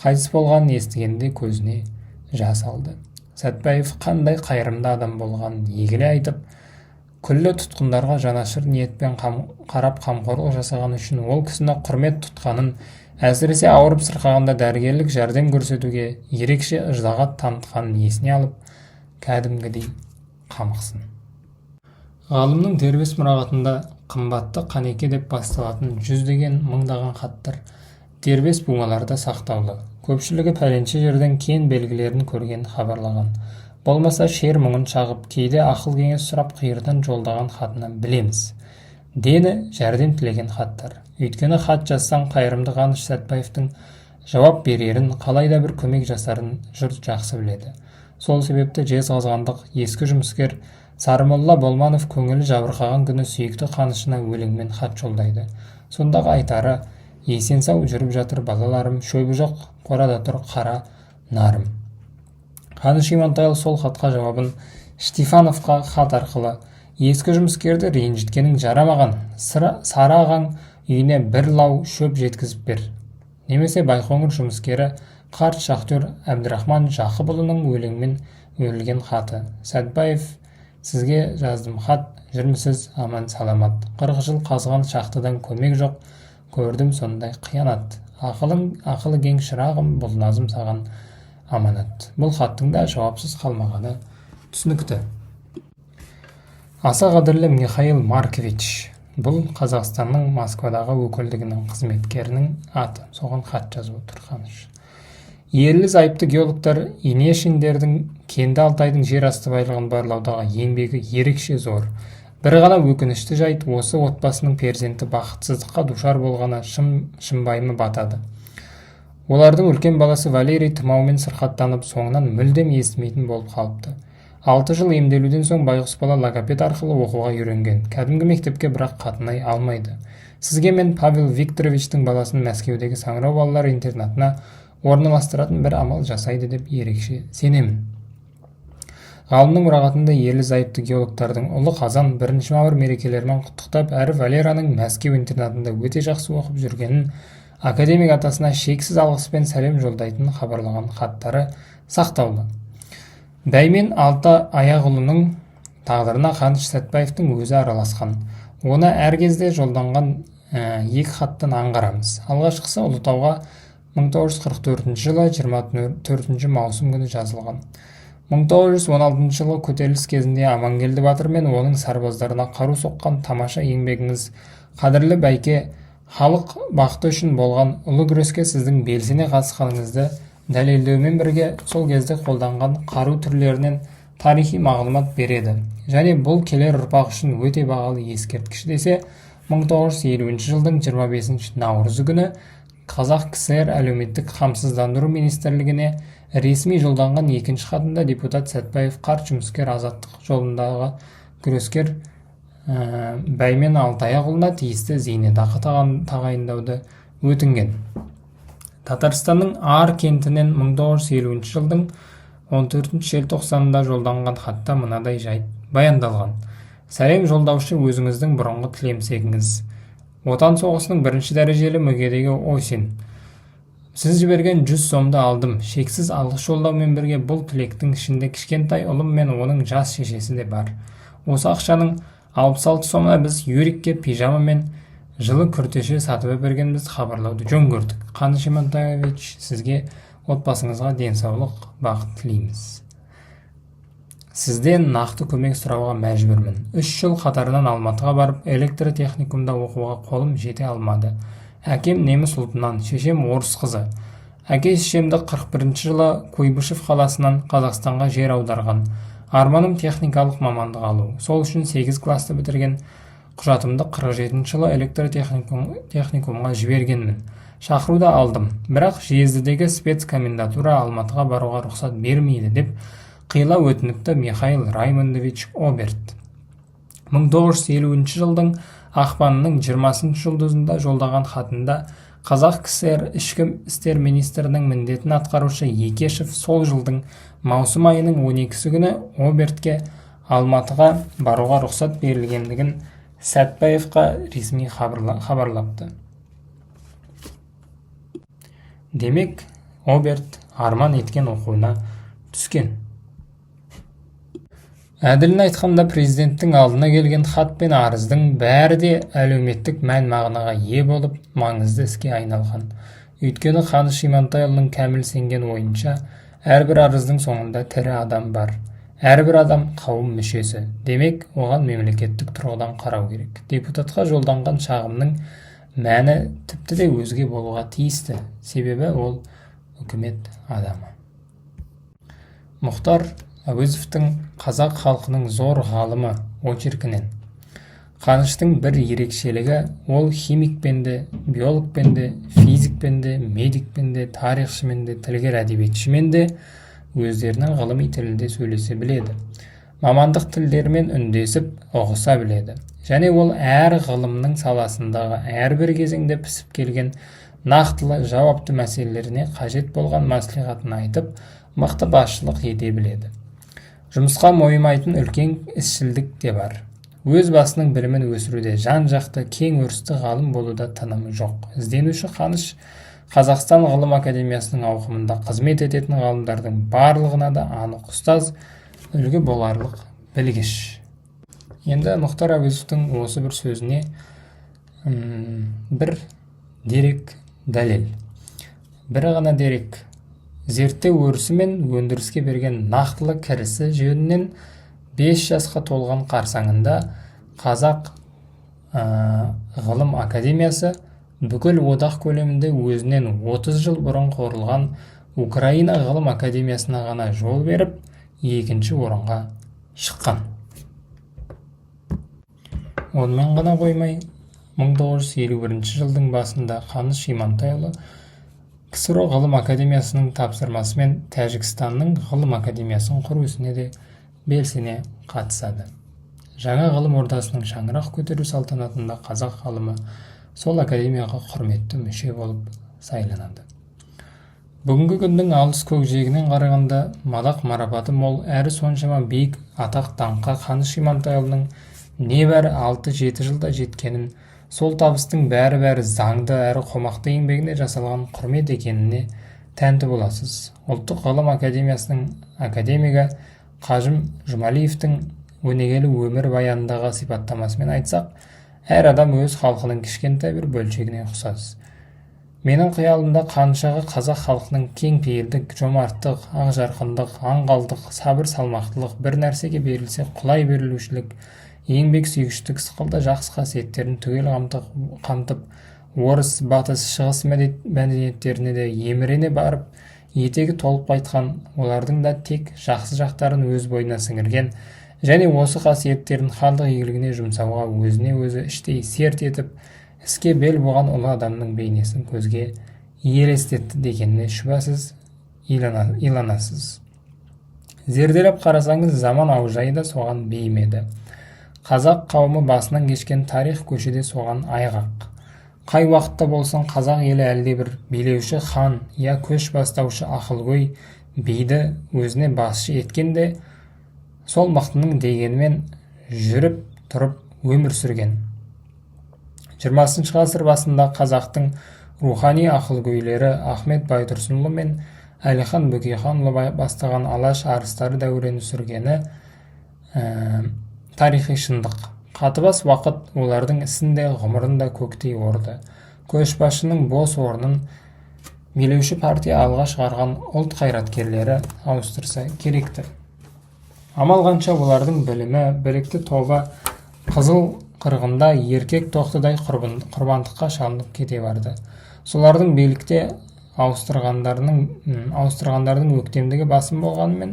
[SPEAKER 1] Қайтыс болғанын естігенде көзіне жас алды. Сәтбаев қандай қайырымды адам болғанын егіле айтып, күллі тұтқындарға жанашыр ниетпен қарап қамқорлық жасаған үшін ол кісіні құрмет тұтқанын, әсіресе ауырып сырқағанда дәрігерлік жәрдем көрсетуге ерекше ыждағат танытқанын есіне алып, кәдімгідей қамықсын. Ғалымның дербес мұрағатында қымбатты Қанеке деп басталатын жүздеген мыңдаған хаттар дербес буmalарда сақтаулы. Көпшілігі пәленше жерден кен белгілерін көрген хабарлаған. Болмаса шер мұңын шағып, кейде ақыл кеңес сұрап қиырдан жолдаған хатынан білеміз. Дені жәрдем тілеген хаттар. Өйткені хат жазсаң қайырымды Қаныш Сәтбаевтың жауап берерін, қалайда бір көмек жасарын жұрт жақсы біледі. Сол себепті жезқазғандық ескі жұмыскер Сарымолла Болманов көңілі жабырқаған күні сүйікті Қанышына өлеңмен хат жолдайды. Сондағы айтары: есен сау жүріп жатыр балаларым, шөбі жоқ қорада тұр қара нарым. Қаныш Имантайұлы сол хатқа жауабын Штефановқа хат арқылы: ескі жұмыскерді ренжіткенің жарамаған, сары ағаң үйіне бір лау шөп жеткізіп бер. Немесе Байқоңыр жұмыскері қарт шахтер Әбдірахман Жақыпұлының өлеңмен өрілген хаты: Сәтбаев, сізге жаздым хат, жүрмісіз аман саламат. 40 жыл қазған шахтадан көмек жоқ, көрдім сондай қиянат. Ақылы кең шырағым, бұл назым саған аманат. Бұл хаттың да жауапсыз қалмағаны түсінікті. Аса қадірлі Михаил Маркович, бұл Қазақстанның Москвадағы өкілдігінің қызметкерінің аты. Соған хат жазып отыр Қаныш. Ерлі зайыпты геологтар Инешиндердің кенді Алтайдың жер асты байлығын барлаудағы еңбегі ерекше зор. Бір ғана өкінішті жайт, осы отбасының перзенті бақытсыздыққа душар болғаны шымбайымы батады. Олардың үлкен баласы Валерий тұмаумен сырқаттанып, соңынан мүлдем естімейтін болып қалыпты. 6 жыл емделуден соң байғұс бала логопед арқылы оқуға үйренген. Кәдімгі мектепке бірақ қатынай алмайды. Сізге мен Павел Викторовичтің баласын Мәскеудегі Саңырау балалар интернатына орналастыратын бір амал жасайды деп ерекше сенемін. Ғалымның мұрағатында ерлі зайыпты геологтардың ұлы қазан 1 мамыр мерекелерімен құттықтап, әрі Валераның Мәскеу интернатында өте жақсы оқып жүргенін, академик атасына шексіз алғыспен сәлем жолдайтын хабарлаған хаттары сақтаулы. Бәймен Алты Аяғұлының тағдырына Қаныш Сәтбаевтың өзі араласқан. Оны әр кезде жолданған екі хаттан аңғарамыз. Алғашқысы Ұлытауға 1944 жылы 24 маусым күні жазылған. 1916 жылы көтеріліс кезінде Амангелді батыр мен оның сарбаздарына қару соққан тамаша еңбегіңіз, қадірлі бәйке, халық бақыты үшін болған ұлы күреске сіздің белсене қатысқаныңызды дәлелдеумен бірге сол кезде қолданған қару түрлерінен тарихи мағлұмат береді. Және бұл келер ұрпақ үшін өте бағалы ескерткіш десе, 1950 жылдың 25 наурызы күні Қазақ КСР әлеуметтік қамсыздандыру министрлігіне Ресми жолданған екінші хатында депутат Сәтбаев қарт жұмыскер азаттық жолындағы күрескер Бәймен Алтаяқұлына тиісті зейнетақы тағайындауды өтінген. Татарстанның Ар кентінен 1950 жылдың 14 желтоқсанында жолданған хатта мынадай жайт баяндалған. Сәлем жолдаушы, өзіңіздің бұрынғы тілемсегіңіз. Отан соғысының бірінші дәрежелі мүгедегі Осин. Сіз жіберген 100 сомды алдым. Шексіз алғыс жолдаумен бірге бұл тілектің ішінде кішкентай ұлым мен оның жас шешесі де бар. Осы ақшаның 66 сомына біз Юрикке пижама мен жылы күртеше сатып бергенімізді хабарлауды жөн көрдік. Қаныш Имантаевич, сізге отбасыңызға денсаулық, бақыт тілейміз. Сізден нақты көмек сұрауға мәжбүрмін. 3 жыл қатарынан Алматыға барып, электротехникумда оқуға қолым жете алмады. Әкем неміс ұлтынан, шешем орыс қызы. Әке-шешемді 41 жылы Куйбышев қаласынан Қазақстанға жер аударған. Арманым техникалық мамандық алу. Сол үшін 8 класты бітірген. Құжатымды 47 жылы электротехникумға жібергенмін. Шақыруды алдым, бірақ жездідегі спецкомендатура Алматыға баруға рұқсат бермейді деп қиыла өтініпті Михаил Раймондович Оберт. 1950 жылдың ақпанының 20 жұлдызында жолдаған хатында Қазақ КСР ішкі істер министрінің міндетін атқарушы Екешев сол жылдың маусым айының 12 күні Обертке Алматыға баруға рұқсат берілгендігін Сәтбаевқа ресми хабарлапты. Демек, Оберт арман еткен оқуына түскен. Әділін айтқанда, президенттің алдына келген хат пен арыздың бәрі де әлеуметтік мән мағынаға ие болып, маңызды іске айналған. Өйткені Қаныш Имантайұлының кәміл сенген ойынша, әрбір арыздың соңында тірі адам бар. Әрбір адам қауым мүшесі. Демек, оған мемлекеттік тұрғыдан қарау керек. Депутатқа жолданған шағымның мәні тіпті де өзге болуға тиісті. Себебі ол үкімет адамы. Мұхтар Әуезовтің қазақ халқының зор ғалымы очеркінен. Қаныштың бір ерекшелігі, ол химикпен де, биологпен де, физикпен де, медикпен де, тарихшымен де, тілгер әдебиетшімен де өздерінің ғылыми тілінде сөйлесе біледі. Мамандық тілдермен үндесіп, ұғыса біледі. Және ол әр ғылымның саласындағы әрбір кезеңде пісіп келген нақтылы жауапты мәселелеріне қажет болған мәслихатын айтып, мықты басшылық ете біледі. Жұмысқа мойымайтын үлкен ісшілдік те бар. Өз басының білімін өсіруде жан-жақты кең өрісті ғалым болуда тынымы жоқ. Ізденуші Қаныш Қазақстан Ғылым Академиясының ауқымында қызмет ететін ғалымдардың барлығына да анық ұстаз, үлгі боларлық білгіш. Енді Мұхтар Әуезовтің осы бір сөзіне бір дерек дәлел. Бір ғана дерек. Зерттеу өрісі мен өндіріске берген нақтылы кірісі жөнінен 5 жасқа толған қарсаңында Қазақ Ғылым Академиясы бүкіл одақ көлемінде өзінен 30 жыл бұрын құрылған Украина Ғылым Академиясына ғана жол беріп, екінші орынға шыққан. Онымен ғана қоймай, 1951 жылдың басында Қаныш Имантайұлы КСРО Ғылым Академиясының тапсырмасымен Тәжікстанның Ғылым Академиясын құру ісіне де белсене қатысады. Жаңа ғылым ордасының шаңырақ көтеру салтанатында қазақ ғалымы сол академияға құрметті мүше болып сайланады. Бүгінгі күннің алыс көкжиегінен қарағанда мадақ марапаты мол әрі соншама биік атақ даңққа Қаныш Имантайұлының небәрі 6-7 жылда жеткенін, сол табыстың бәрі заңды әрі қомақты еңбегіне жасалған құрмет екеніне тәнті боласыз. Ұлттық ғылым академиясының академигі Қажым Жұмалиевтің өнегелі өмір баянындағы сипаттамасымен айтсақ, әр адам өз халқының кішкентай бір бөлшегіне ұқсас. Менің қиялымда Қаншаға қазақ халқының кең пейілдік, жомарттық, ақжарқындық, аңғалдық, сабыр салмақтылық, бір нәрсеге берілсе құлай берілушілік, еңбек сүйгіштік сықылды жақсы қасиеттерін түгел қамтып, орыс, батыс, шығыс мәдениеттеріне де емірене барып, етегі толып қайтқан, олардың да тек жақсы жақтарын өз бойына сіңірген, және осы қасиеттерін халық игілігіне жұмсауға өзіне өзі іштей серт етіп, іске бел буған ұлы адамның бейнесін көзге елестетті дегеніне шүбәсіз иланасыз. Зерделеп қарасаңыз, заман аужайы да соған бейім еді. Қазақ қауымы басынан кешкен тарих көшеде соған айғақ. Қай уақытта болсын қазақ елі әлде бір билеуші хан я көш бастаушы ақылгөй биді өзіне басшы еткенде, сол мықтының дегенімен жүріп тұрып өмір сүрген. 20 ғасыр басында қазақтың рухани ақылгөйлері Ахмет Байтұрсынұлы мен Әлихан Бөкейханұлы бастаған алаш арыстары дәуірін сүргені тарихи шындық. Қатыбас уақыт олардың ісінде ғұмырында көктей орды. Көшбасшының бос орнын билеуші партия алға шығарған ұлт қайраткерлері ауыстырса керекті. Амал қанша олардың білімі, білікті тобы қызыл қырғында еркек тоқтыдай құрбандыққа шалынып кете барды. Солардың билікте ауыстырғандардың өктемдігі басым болғанымен,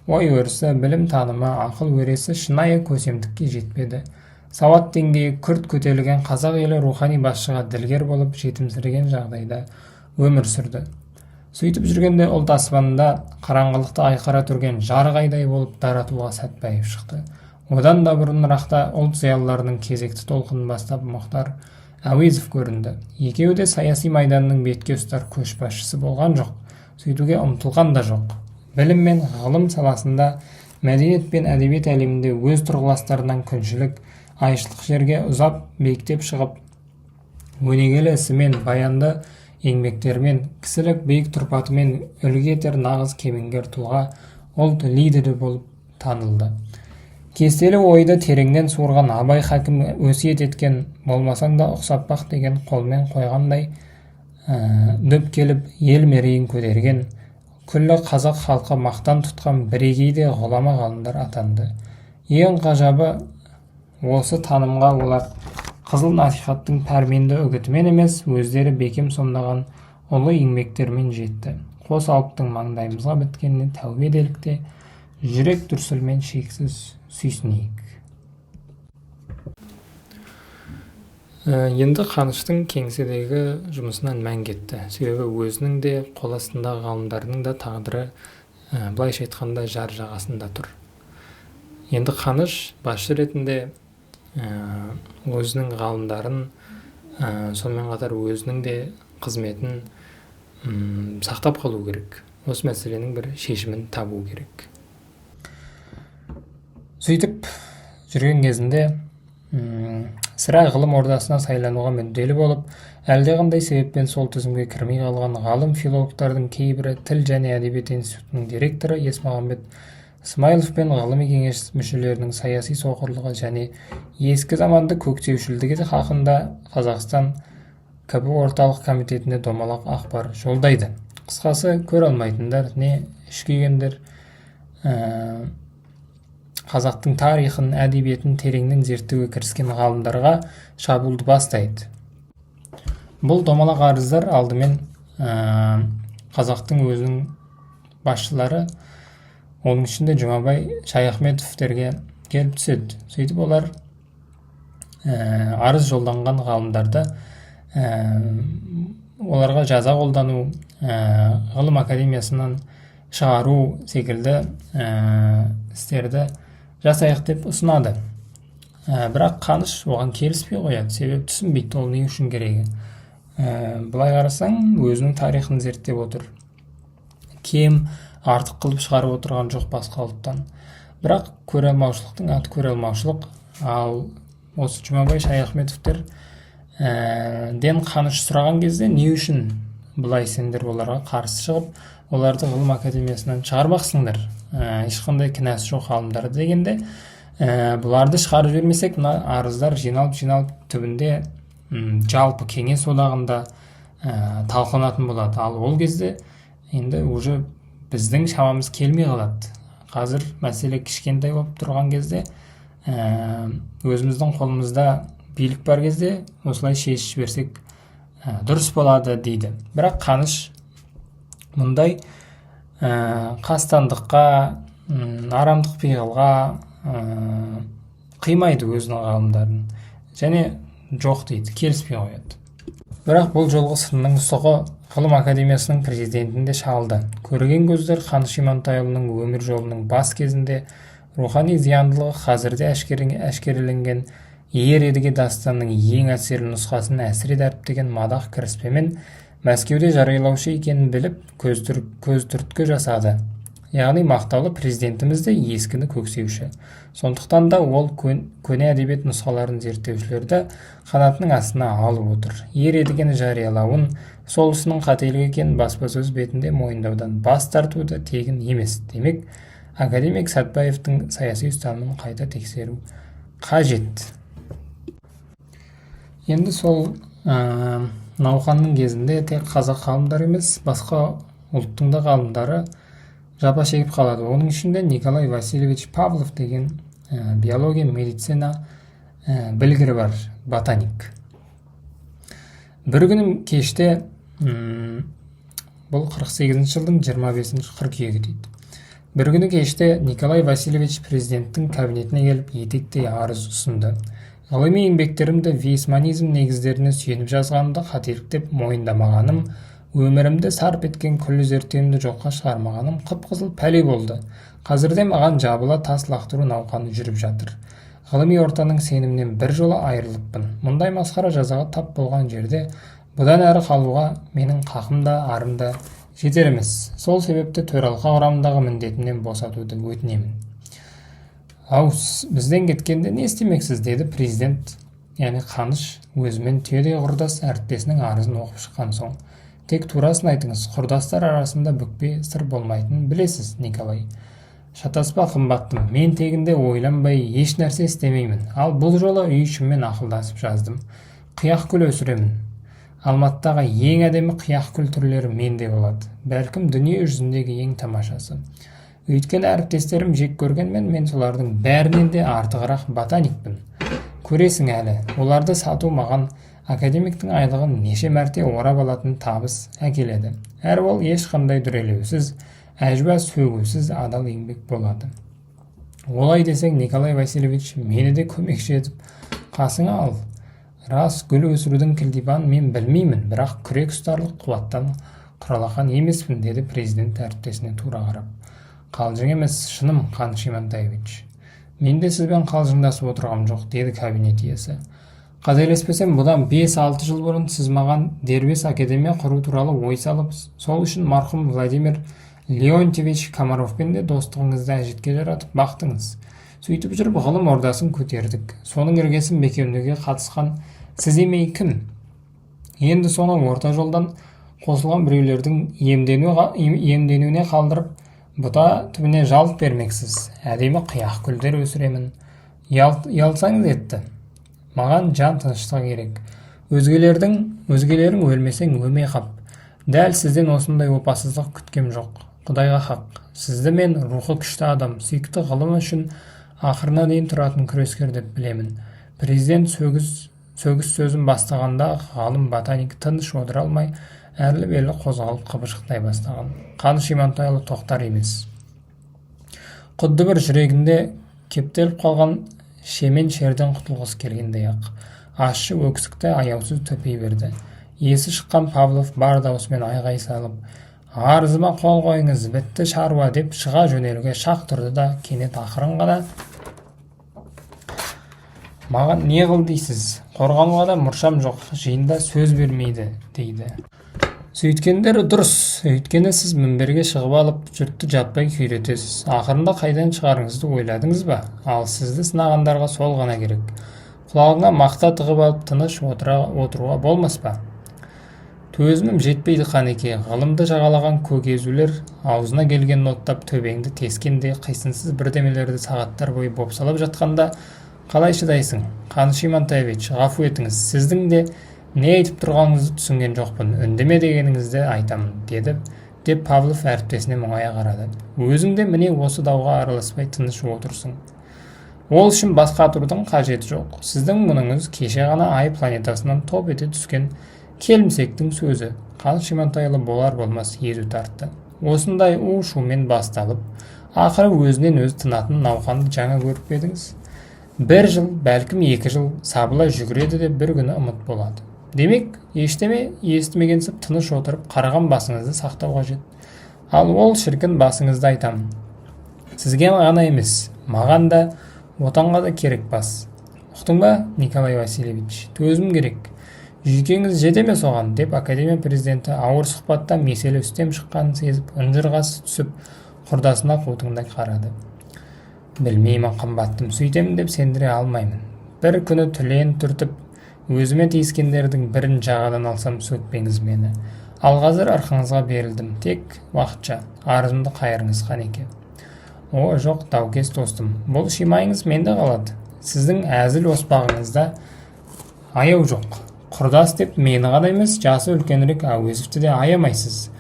[SPEAKER 1] ой өрісі, білім танымы, ақыл өресі шынайы көсемдікке жетпеді. Сауат деңгейі күрт көтерілген қазақ елі рухани басшыға ділгер болып жетімсіреген жағдайда өмір сүрді. Сөйтіп жүргенде ұлт аспанында қараңғылықты айқара түрген жарық айдай болып Даратуға Сәтбаев шықты. Одан да бұрынырақта ұлт зиялыларының кезекті толқынын бастап Мұхтар Әуезов көрінді. Екеуі де саяси майданның бетке ұстар көшбасшысы болған жоқ, сөйтуге ұмтылған да жоқ. Білім мен ғылым саласында, мәдениет пен әдебиет әлемінде өз тұрғыластарынан күншілік, айшылық жерге ұзап биіктеп шығып, өнегелі ісімен, баянды еңбектермен, кісілік биік тұрпатымен үлгі етер нағыз кемеңгер тұлға, ұлт лидері болып танылды. Кестелі ойды тереңнен суырған Абай хакім өсиет еткен, болмасаң да ұқсатпақ деген қолмен қойғандай дөп келіп ел мерейін көтерген, күллі қазақ халқы мақтан тұтқан бірегейде ғұлама ғалымдар атанды. Ең ғажабы осы танымға олар қызыл насихаттың пәрменді үгітімен емес, өздері бекем сомдаған ұлы еңбектермен жетті. Қос алыптың маңдайымызға біткеніне тәубе делікте, жүрек дүрсілмен шексіз сүйсінейік. Енді Қаныштың кеңседегі жұмысынан мән кетті. Себебі өзінің де қол астындағы ғалымдарының да тағдыры былайша айтқанда жар жағасында тұр. Енді Қаныш басшы ретінде өзінің ғалымдарын, сонымен қатар өзінің де қызметін сақтап қалу керек. Осы мәселенің бір шешімін табу керек. Сөйтіп жүрген кезінде сірә ғылым ордасына сайлануға мүдделі болып, әлдеқандай себеппен сол тізімге кірмей қалған ғалым филологтардың кейбірі тіл және әдебиет институтының директоры Есмағамбет Смайылов пен ғылыми кеңес мүшелерінің саяси соқырлығы және ескі заманды көктеушілдігі хақында Қазақстан КБ орталық комитетіне домалақ ақпар жолдайды. Қысқасы, көре алмайтындар не іш күйгендер қазақтың тарихын, әдебиетін тереңнен зерттеуге кіріскен ғалымдарға шабуылды бастайды. Бұл домалақ арыздар алдымен қазақтың өзінің басшылары, оның ішінде Жұмабай Шаяхметовтерге келіп түседі. Сөйтіп олар арыз жолданған ғалымдарды оларға жаза қолдану, ғылым академиясынан шығару секілді істерді жасайық деп ұсынады. Бірақ Қаныш оған келіспей қояды, себеп түсінбейді, ол не үшін керегі. Былай қарасаң, өзінің тарихын зерттеп отыр. Кем артық қылып шығарып отырған жоқ басқа ұлттан. Бірақ көре алмаушылықтың аты көре алмаушылық. Ал осы Жұмабай Шаяхметовтер ден Қаныш сұраған кезде не үшін бұлай сендер оларға қарсы шығып, оларды ғылым академиясынан шығармақсыңдар, ешқандай кінәсі жоқ ғалымдарды дегенде, бұларды шығарып жібермесек, мына арыздар жиналып түбінде жалпы кеңес одағында талқыланатын болады. Ал ол кезде енді уже біздің шамамыз келмей қалады. Қазір мәселе кішкентай болып тұрған кезде, өзіміздің қолымызда билік бар кезде осылай шешіп жіберсек дұрыс болады дейді. Бірақ Қаныш мұндай қастандыққа, арамдық пиғылға қимайды өзінің ғалымдарын, және жоқ дейді, келіспей қояды. Бірақ бұл жолғы сынның сұғы ғылым академиясының президентінде шалды. Көрген көздер Қаныш Имантайұлының өмір жолының бас кезінде рухани зияндылығы қазірде әшкереленген Ер едіге дастанының ең әсерлі нұсқасын әсіре дәріптеген мадақ кіріспемен Мәскеуде жариялаушы екенін біліп, көз түрткі жасады. Яғни мақтаулы президентіміз де ескіні көксеуші. Сондықтан да ол көне әдебиет нұсқаларын зерттеушілерді қанатының астына алып отыр. Ер едігені жариялауын, сол ісінің қателік екенін баспасөз бетінде мойындаудан бас тартуды тегін емес. Демек, академик Сәтбаевтың саяси ұстанымын қайта тексеру қажет. Енді сол науқанның кезінде тек қазақ ғалымдары емес, басқа ұлттың да ғалымдары жапа шегіп қалады. Оның ішінде Николай Васильевич Павлов деген биология, медицина білгірі бар, ботаник. Бір күні кеште, бұл 48 жылдың 25 қыркүйегі дейді. Бір күні кеште Николай Васильевич президенттің кабинетіне келіп етектей арыз ұсынды. Ғылыми еңбектерімді вейсманизм негіздеріне сүйеніп жазғанымды қателік деп мойындамағаным, өмірімді сарп еткен күллі зерттеуімді жоққа шығармағаным қып-қызыл пәле болды. Қазірде маған жабыла тас лақтыру науқаны жүріп жатыр. Ғылыми ортаның сенімінен бір жолы айырылыппын. Мұндай масқара жазаға тап болған жерде бұдан әрі қалуға менің қақым да арым да жетер емес. Сол себепті төралқа құрамындағы міндетімнен босатуды өтінемін. Бізден кеткенде не істемексіз, деді президент, яғни Қаныш өзімен түйедей құрдас әріптесінің арызын оқып шыққан соң. Тек турасын айтыңыз, құрдастар арасында бүкпе сыр болмайтынын білесіз, Николай. Шатаспа қымбаттым, мен тегінде ойланбай еш нәрсе істемеймін. Ал бұл жолы үй ішіммен ақылдасып жаздым. Қияқ гүл өсіремін. Алматыдағы ең әдемі қияқ гүл түрлері менде болады. Бәлкім дүние жүзіндегі ең тамашасы. Өйткені әріптестерім жек көргенмен, мен солардың бәрінен де артығырақ ботаникпін. Көресің әлі, оларды сату маған академиктің айлығын неше мәрте орап алатын табыс әкеледі. Әрі ол ешқандай дүрелеусіз, әжуа сөгусіз адал еңбек болады. Олай десең, Николай Васильевич, мені де көмекші етіп қасыңа ал. Рас, гүл өсірудің кілдибанын мен білмеймін, бірақ күрек ұстарлық қуаттан құралақан емеспін, деді президент әріптесіне тура қарап. Қалжың емес, шыным, Қаныш Имантаевич. Мен де сізбен қалжыңдасып отырғам жоқ, деді кабинет иесі. Қателеспесем, бұдан 5-6 жыл бұрын сіз маған дербес академия құру туралы ой салып, сол үшін марқұм Владимир Леонтьевич Комаровпен де достығыңызды әжетке жаратып бақтыңыз. Сөйтіп жүріп ғылым ордасын көтердік. Соның іргесін бекемдеуге қатысқан сіз емей кім? Енді соны орта жолдан қосылған біреулердің иемденуіне қалдырып, бұта түбіне жалт бермексіз. Әдемі қияқ гүлдер өсіремін. Ұялсаңыз етті. Маған жан тыныштығы керек. Өзгелерің өлмесең өлмей қап. Дәл сізден осындай опасыздық күткем жоқ. Құдайға хақ. Сізді мен рухы күшті адам, сүйікті ғылым үшін ақырына дейін тұратын күрескер деп білемін. Президент сөгіс сөзін бастағанда ғалым ботаник тыныш отыра алмай, әрлі-берлі қозғалып қыбыршықтай бастаған. Қаныш Имантайұлы тоқтар емес. Құдды бір жүрегінде кептеліп қалған шемен шерден құтылғысы келгендей ақ. Ащы өксікті аяусыз төпей берді. Есі шыққан Павлов бар даусымен айғай салып, арызыма қол қойыңыз, бітті шаруа деп шыға жөнелуге шақ тұрды да, кенет ақырын ғана: маған не қыл дейсіз? Қорғануға да мұршам жоқ, жиында сөз бермейді, дейді. Сөйткендері дұрыс, өйткені сіз мінберге шығып алып, жұртты жаппай күйретесіз. Ақырында қайдан шығарыңызды ойладыңыз ба? Ал сізді сынағандарға сол ғана керек. Құлағыңа мақта тығып алып тыныш отыруға болмас па? Төзімім жетпейді Қанеке, ғылымды жағалаған көк езулер аузына келген оттап төбеңді тескенде қисынсыз бірдемелерді сағаттар бойы бопсалап жатқанда қалай шыдайсың? Қаныш Имантаевич, ғафу етіңіз, сіздің де не айтып тұрғаныңызды түсінген жоқпын, үндеме дегеніңізді айтамын, деді, деп Павлов әріптесіне мұңая қарады. Өзің де міне осы дауға араласпай тыныш отырсың. Ол үшін бас қатырудың қажеті жоқ. Сіздің мұныңыз кеше ғана ай планетасынан топ ете түскен келімсектің сөзі. Қаныш Имантайұлы болар болмас езу тартты. Осындай у-шумен басталып, ақыры өзінен өз тынатын науқанды жаңа көріп едіңіз. 1 жыл, бәлкім 2 жыл сабыла жүгіреді де бір күні ұмыт болады. Демек, ештеме естімегенсіп тыныш отырып қараған басыңызды сақтау қажет. Ал ол шіркін басыңызды айтамын. Сізге ғана емес, маған да, отанға да керек бас. Ұқтың ба, Николай Васильевич, төзім керек. Жүйкеңіз жете ме соған, деп академия президенті ауыр сұхбатта меселі үстем шыққанын сезіп, ынжырғасы түсіп, құрдасына қутыңдай қарады. Білмеймін, қымбаттым, сөйтемін деп сендіре алмаймын. Бір күні түлен түртіп, өзіме тиіскендердің бірін жағадан алсам сөкпеңіз мені. Ал қазір арқаңызға берілдім, тек уақытша, арызымды қайырыңыз Қанеке. О, жоқ, даукес достым, бұл шимайыңыз менде қалады. Сіздің әзіл оспағыңызда аяу жоқ. Құрдас деп мені ғана емес, жасы үлкенірек Әуезовті де аямайсыз.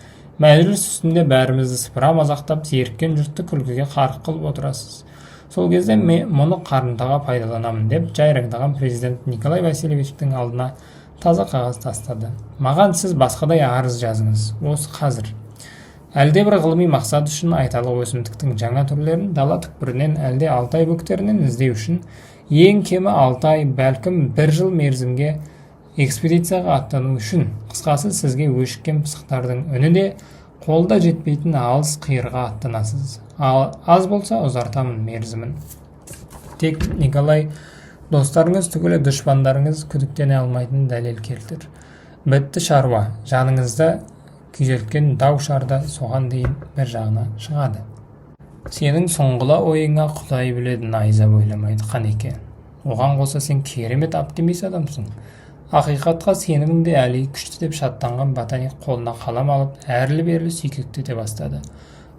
[SPEAKER 1] Мәжіліс үстінде бәрімізді сыпыра мазақтап, зеріккен жұртты күлкіге қарық қылып отырасыз. Сол кезде мұны қарымтаға пайдаланамын деп жайраңдаған президент Николай Васильевичтің алдына таза қағаз тастады. Маған сіз басқадай арыз жазыңыз, осы қазір. Әлде бір ғылыми мақсат үшін айталық өсімдіктің жаңа түрлерін дала түкпірінен әлде Алтай бөктерінен іздеу үшін ең кемі 6 ай, бәлкім 1 жыл мерзімге экспедицияға аттану үшін. Қысқасы, сізге өшіккен пысықтардың үні де қолда жетпейтін алыс қиырға аттанасыз. Аз болса ұзартамын мерзімін. Тек Николай, достарыңыз түгілі дұшпандарыңыз күдіктене алмайтын дәлел келтір. Бітті шаруа, жаныңызда күйзелткен дау шарда соған дейін бір жағына шығады. Сенің соңғыла ойыңа Құдай біледі, найза ойламайды Қанеке. Оған қоса сен керемет оптимист адамсың. Ақиқатқа сеніміңде әлі күшті деп шаттанған ботаник қолына қалам алып, әрлі-берлі сүйкектете бастады.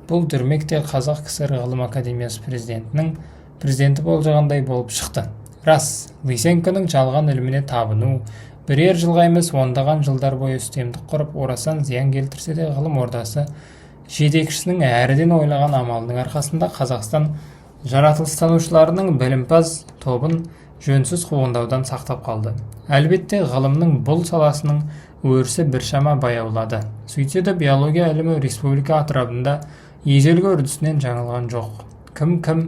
[SPEAKER 1] Бұл дүрмекте Қазақ КСР ғылым академиясы президенті болжағандай болып шықты. Рас, Лысенконың жалған іліміне табыну, бірер жылға емес ондаған жылдар бойы үстемдік құрып, орасан зиян келтірсе де ғылым ордасы жетекшісінің әріден ойлаған амалының арқасында Қазақстан жаратылыстанушыларының білімпаз тобын жөнсіз қуғындаудан сақтап қалды. Әлбетте, ғылымның бұл саласының өрісі біршама баяулады. Сөйтсе де биология ілімі республика атырабында ежелгі үрдісінен жаңылған жоқ. Кім,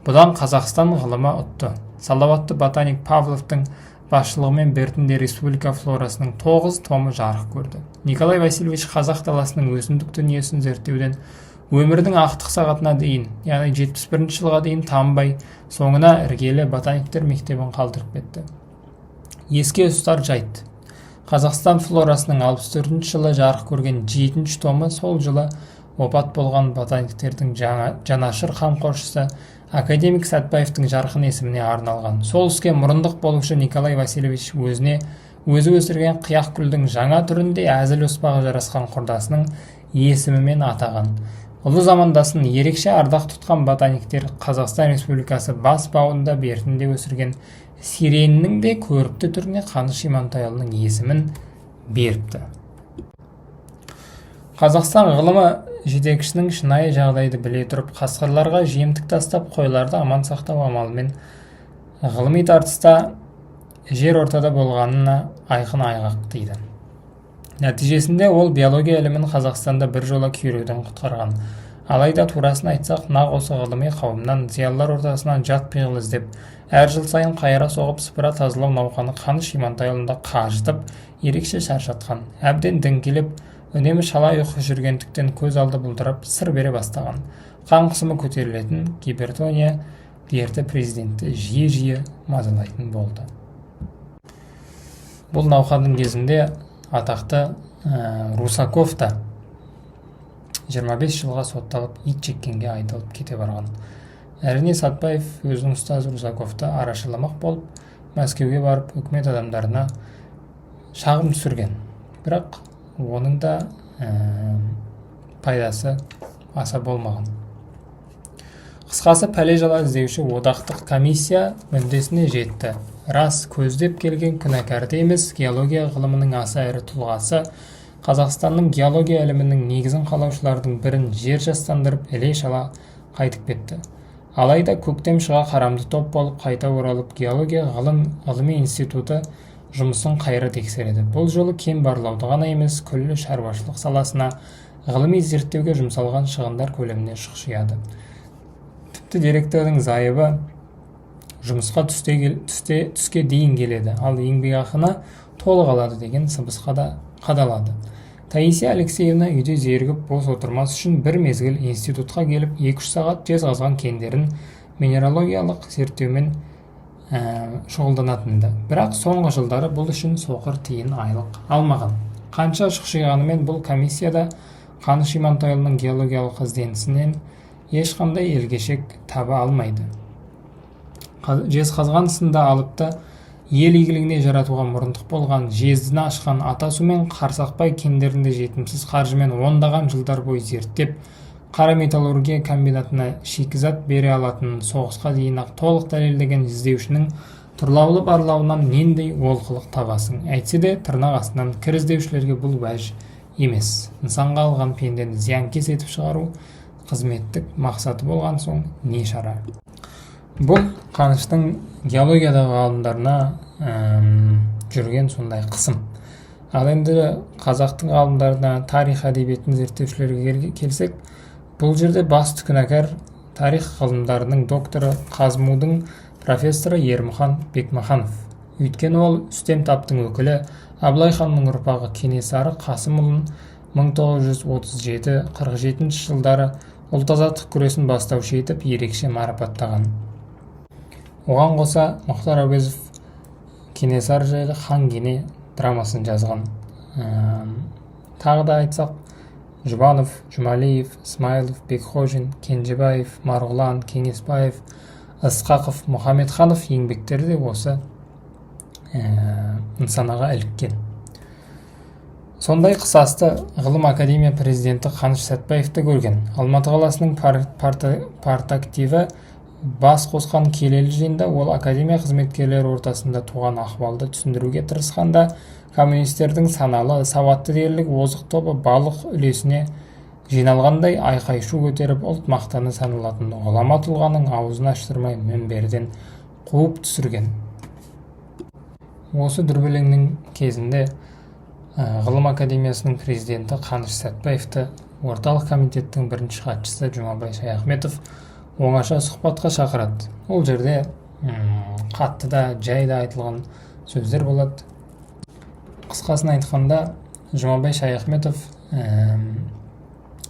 [SPEAKER 1] бұдан Қазақстан ғылымы ұтты. Салауатты ботаник Павловтың басшылығымен Бертінде республика флорасының 9 томы жарық көрді. Николай Васильевич қазақ даласының өсімдік дүниесін зерттеуден өмірдің ақтық сағатына дейін, яғни 71 жылға дейін танбай, соңына іргелі ботаниктер мектебін қалдырып кетті. Еске ұстар жайт. Қазақстан флорасының 64 жылы жарық көрген 7 томы сол жылы опат болған ботаниктердің жанашыр қамқоршысы академик Сәтбаевтың жарқын есіміне арналған. Сол іске мұрындық болушы Николай Васильевич өзі өсірген қияқ гүлдің жаңа түрінде әзіл оспағы жарасқан құрдасының есімімен атаған. Ұлы замандасын ерекше ардақ тұтқан ботаниктер Қазақстан Республикасы бас бауында Бертінде өсірген сиренінің де көрікті түріне Қаныш Имантайұлының есімін беріпті. Қазақстан ғылымы жетекшінің шынайы жағдайды біле тұрып, қасқырларға жемтік тастап, қойларды аман сақтау амалымен ғылыми тартыста жер ортада болғанына айқын айғақ дейді. Нәтижесінде ол биология ілімін Қазақстанда бір жола күйреуден құтқарған. Алайда турасын айтсақ, нақ осы ғылыми қауымнан, зиялылар ортасынан жат пиғыл іздеп, әр жыл сайын қайыра соғып сыпыра тазалау науқаны Қаныш Имантайұлында қажытып, ерекше шаршатқан. Әбден діңкелеп, үнемі шала ұйқы жүргендіктен көз алды бұлдырап, сыр бере бастаған. Қан қысымы көтерілетін гипертония дерті президентті жиі мазалайтын болды. Бұл науқанның кезінде атақты Русаков та 25 жылға сотталып, ит жеккенге айдалып кете барған. Әрине Сәтбаев өзінің ұстазы Русаковты арашаламақ болып, Мәскеуге барып, үкімет адамдарына шағым түсірген. Бірақ оның да пайдасы аса болмаған. Қысқасы, пәле-жала іздеуші одақтық комиссия мүддесіне жетті. Рас, көздеп келген күнәкәрді емес, геология ғылымының аса ірі тұлғасы Қазақстанның геология ілімінің негізін қалаушылардың бірін жер жастандырып, іле-шала қайтып кетті. Алайда көктем шыға қарамды топ болып қайта оралып, геология ғылыми институты жұмысын қайра тексереді. Бұл жолы кен барлауды ғана емес, күллі шаруашылық саласына ғылыми зерттеуге жұмсалған шығындар көлеміне шұқшияды. Тіпті директордың зайыбы жұмысқа түске дейін келеді, ал еңбекақыны толық алады деген сыбысқа да қадалады. Таисия Алексеевна үйде зерігіп бос отырмас үшін бір мезгіл институтқа келіп 2-3 сағат жезқазған кендерін минералогиялық зерттеумен шұғылданатынды. Бірақ соңғы жылдары бұл үшін соқыр тиын айлық алмаған. Қанша шұқшиғанымен бұл комиссияда Қаныш Имантайұлының геологиялық ізденісінен ешқандай елгешек таба алмайды. Жезқазған сында алыпты ел игілігіне жаратуға мұрындық болған, жездіні ашқан Атасу мен Қарсақбай кендерінде жетімсіз қаржымен ондаған жылдар бойы зерттеп, қара металлургия комбинатына шикізат бере алатынын соғысқа дейін-ақ толық дәлелдеген іздеушінің тұрлаулы барлауынан нендей олқылық табасың. Әйтсе де тырнақ астынан кір іздеушілерге бұл уәж емес. Нысанға алған пендені зиянкес етіп шығару қызметтік мақсаты болған соң не шара. Бұл Қаныштың геологиядағы ғалымдарына жүрген сондай қысым. Ал енді қазақтың ғалымдарына, тарих әдебиетін зерттеушілерге келсек, бұл жерде басты күнәкар тарих ғылымдарының докторы Қазмудың профессоры Ермұхан Бекмаханов. Өйткені ол үстем таптың өкілі Абылай ханның ұрпағы Кенесары Қасымұлын 1937-47 жылдары ұлт-азаттық күресін бастаушы етіп ерекше марапаттаған. Оған қоса Мұхтар Әуезов Кенесары жайлы хан кене драмасын жазған. Тағы да айтсақ, Жұбанов, Жұмалиев, Смайылов, Бекхожин, Кенжебаев, Марғұлан, Кеңесбаев, Ысқақов, Мұхамедханов еңбектері де осы нысанаға іліккен. Сондай қысасты ғылым академия президенті Қаныш Сәтбаевты көрген. Алматы қаласының партактиві бас қосқан келелі жиында ол академия қызметкерлері ортасында туған ахуалды түсіндіруге тырысқанда, коммунистердің саналы, сауатты дерлік озық тобы балық үлесіне жиналғандай айқай-шу көтеріп ұлт мақтаны саналатын ғұлама тұлғаның аузын аштырмай мінберден қуып түсірген. Осы дүрбелеңнің кезінде ғылым академиясының президенті Қаныш Сәтбаевты орталық комитеттің бірінші хатшысы Жұмабай Шаяхметов оңаша сұхбатқа шақырады. Ол жерде қатты да, жай да айтылған сөздер болады. Қысқасын айтқанда, Жұмабай Шаяхметов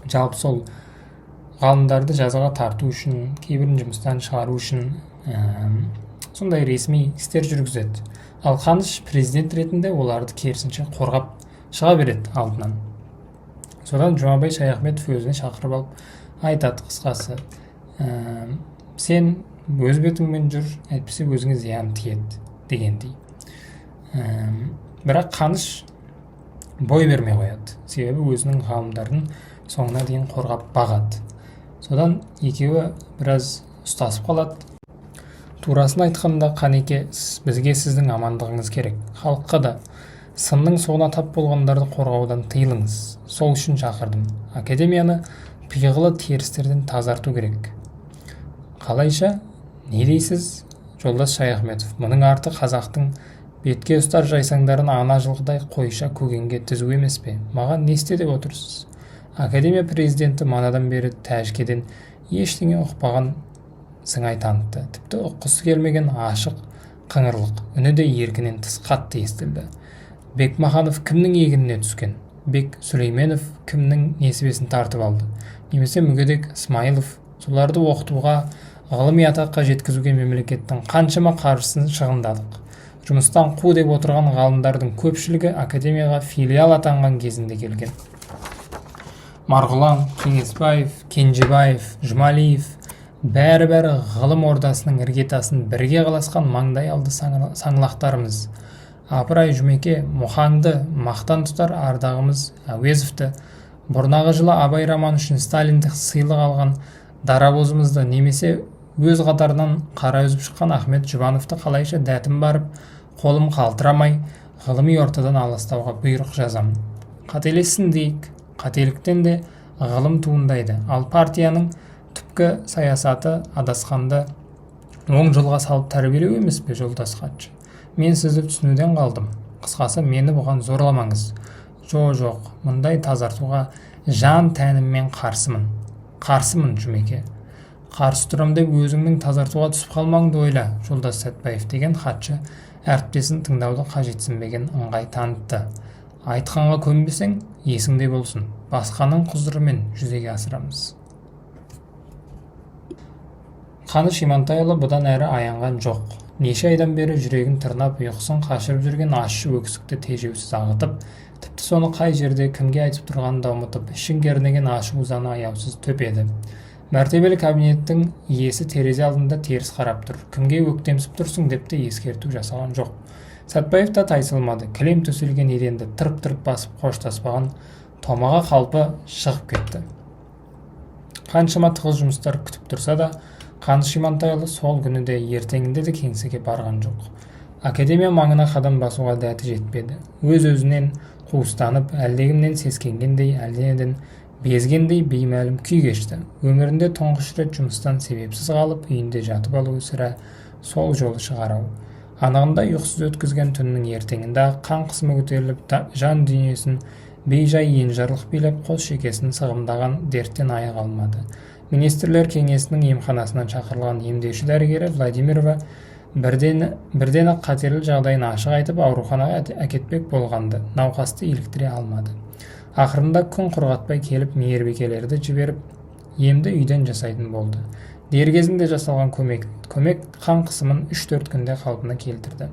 [SPEAKER 1] жалпы сол ғалымдарды жазаға тарту үшін, кейбірін жұмыстан шығару үшін сондай ресми істер жүргізеді. Ал Қаныш президент ретінде оларды керісінше қорғап шыға береді алдынан. Содан Жұмабай Шаяхметов өзіне шақырып алып айтады қысқасы: сен өз бетіңмен жүр, әйтпесе өзіңе зиян тиеді дегендей. Бірақ Қаныш бой бермей қояды, себебі өзінің ғалымдарын соңына дейін қорғап бағады. Содан екеуі біраз ұстасып қалады. Турасын айтқанда, Қанеке, бізге сіздің амандығыңыз керек. Халыққа да сынның соңына тап болғандарды қорғаудан тыйылыңыз. Сол үшін шақырдым. Академияны пиғылы терістерден тазарту керек. Қалайша, не дейсіз, жолдас Шаяхметов? Мұның арты қазақтың бетке ұстар жайсаңдарын ана жылғыдай қойша көгенге тізу емес пе? Маған не істе деп отырсыз? Академия президенті манадан бері тәжікеден ештеңе ұқпаған сыңай танытты. Тіпті ұққысы келмеген ашық қыңырлық үні де еркінен тыс қатты естілді. Бекмаханов кімнің егініне түскен? Бек Сүлейменов кімнің несібесін тартып алды? Немесе мүгедек Смайылов? Соларды оқытуға, ғылыми атаққа жеткізуге мемлекеттің қаншама қаржысын шығындадық. Жұмыстан қу деп отырған ғалымдардың көпшілігі академияға филиал атанған кезінде келген. Марғұлан, Кеңесбаев, Кенжебаев, Жұмалиев бәрі-бәрі ғылым ордасының іргетасын бірге қаласқан маңдай алды саңлақтарымыз. Апырай Жұмеке, Мұхаңды мақтан тұтар ардағымыз Әуезовті, бұрнағы жылы Абай романы үшін Сталиндік сыйлық алған дарабозымызды, немесе өз қатарынан қара үзіп шыққан Ахмет Жұбановты қалайша дәтім барып, қолым қалтырамай, ғылыми ортадан аластауға бұйрық жазамын. Қателессін дейік, қателіктен де ғылым туындайды. Ал партияның түпкі саясаты адасқанды оң жолға салып тәрбиелеу емес пе, жолдас хатшы? Мен сізді түсінуден қалдым. Қысқасы, мені бұған зорламаңыз. Жоқ, мұндай тазартуға жан тәніммен қарсымын. Қарсымын, Жұмеке. Қарсы тұрам деп өзіңнің тазартуға түсіп қалмаңды ойла, Жолдас Сәтбаев деген хатшы әріптесін тыңдауды қажетсінбеген ыңғай танытты. Айтқанға көнбесең, есіңде болсын, басқаның құзырымен жүзеге асырамыз. Қаныш Имантайұлы бұдан әрі аянған жоқ. Неше айдан бері жүрегін тырнап, ұйқысын қашырып жүрген ащы өксікті тежеусіз ағытып, тіпті соны қай жерде кімге айтып тұрғанын да ұмытып, ішін кернеген ашу ызаны аяусыз төпеді. Мәртебелі кабинеттің иесі терезе алдында теріс қарап тұр. Кімге өктемсіп тұрсың деп те ескерту жасаған жоқ. Сәтбаев та тайсалмады. Кілем төселген еденді тырп-тырп басып қоштаспаған томаға қалпы шығып кетті. Қаншама тығыз жұмыстар күтіп тұрса да, Қаныш Имантайұлы сол күні де ертеңінде де кеңсеге барған жоқ. Академия маңына қадам басуға дәті жетпеді. Өз-өзінен қуыстанып, әлдегімнен сескенгендей, әлденеден безгендей беймәлім күй кешті. Өмірінде тұңғыш рет жұмыстан себепсіз қалып, үйінде жатып алуы сірә сол жолы шығар ау. Анығында ұйқысыз өткізген түннің ертеңінде қан қысымы көтеріліп, жан дүниесін бейжай енжарлық билеп, қос шекесін сығымдаған дерттен аяқ алмады. Министрлер кеңесінің емханасынан шақырылған емдеуші дәрігері Владимирова бірден-ақ қатерлі жағдайын ашық айтып, ауруханаға әкетпек болғанды, науқасты иліктіре алмады. Ақырында күн құрғатпай келіп, мейірбикелерді жіберіп, емді үйден жасайтын болды. Дер кезінде жасалған көмек қан қысымын 3-4 күнде қалпына келтірді.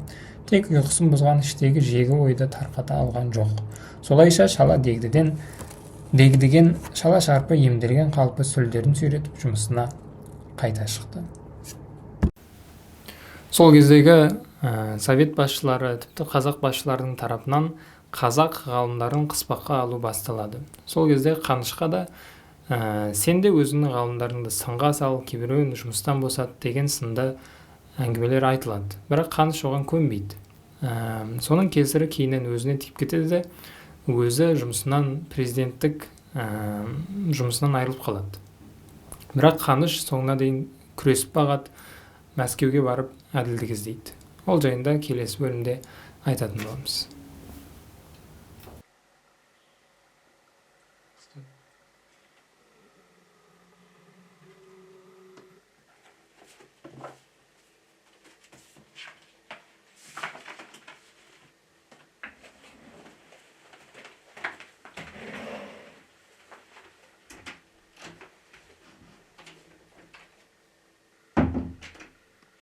[SPEAKER 1] Тек ұйқысын бұзған іштегі жегі ойды тарқата алған жоқ. Солайша дегдіген шала шарпы емделген қалпы сүлдерін сүйретіп жұмысына қайта шықты. Сол кездегі совет басшылары, тіпті қазақ басшыларының тарапынан қазақ ғалымдарын қыспаққа алу басталады. Сол кезде Қанышқа да сен де өзіңнің ғалымдарыңды сынға сал, кейбіреуін жұмыстан босат деген сынды әңгімелер айтылады. Бірақ Қаныш оған көнбейді. Соның кесірі кейіннен өзіне тиіп кетеді де, өзі президенттік жұмысынан айырылып қалады. Бірақ Қаныш соңына дейін күресіп бағады, Мәскеуге барып әділдік іздейді. Ол жайында келесі бөлімде айтатын боламыз.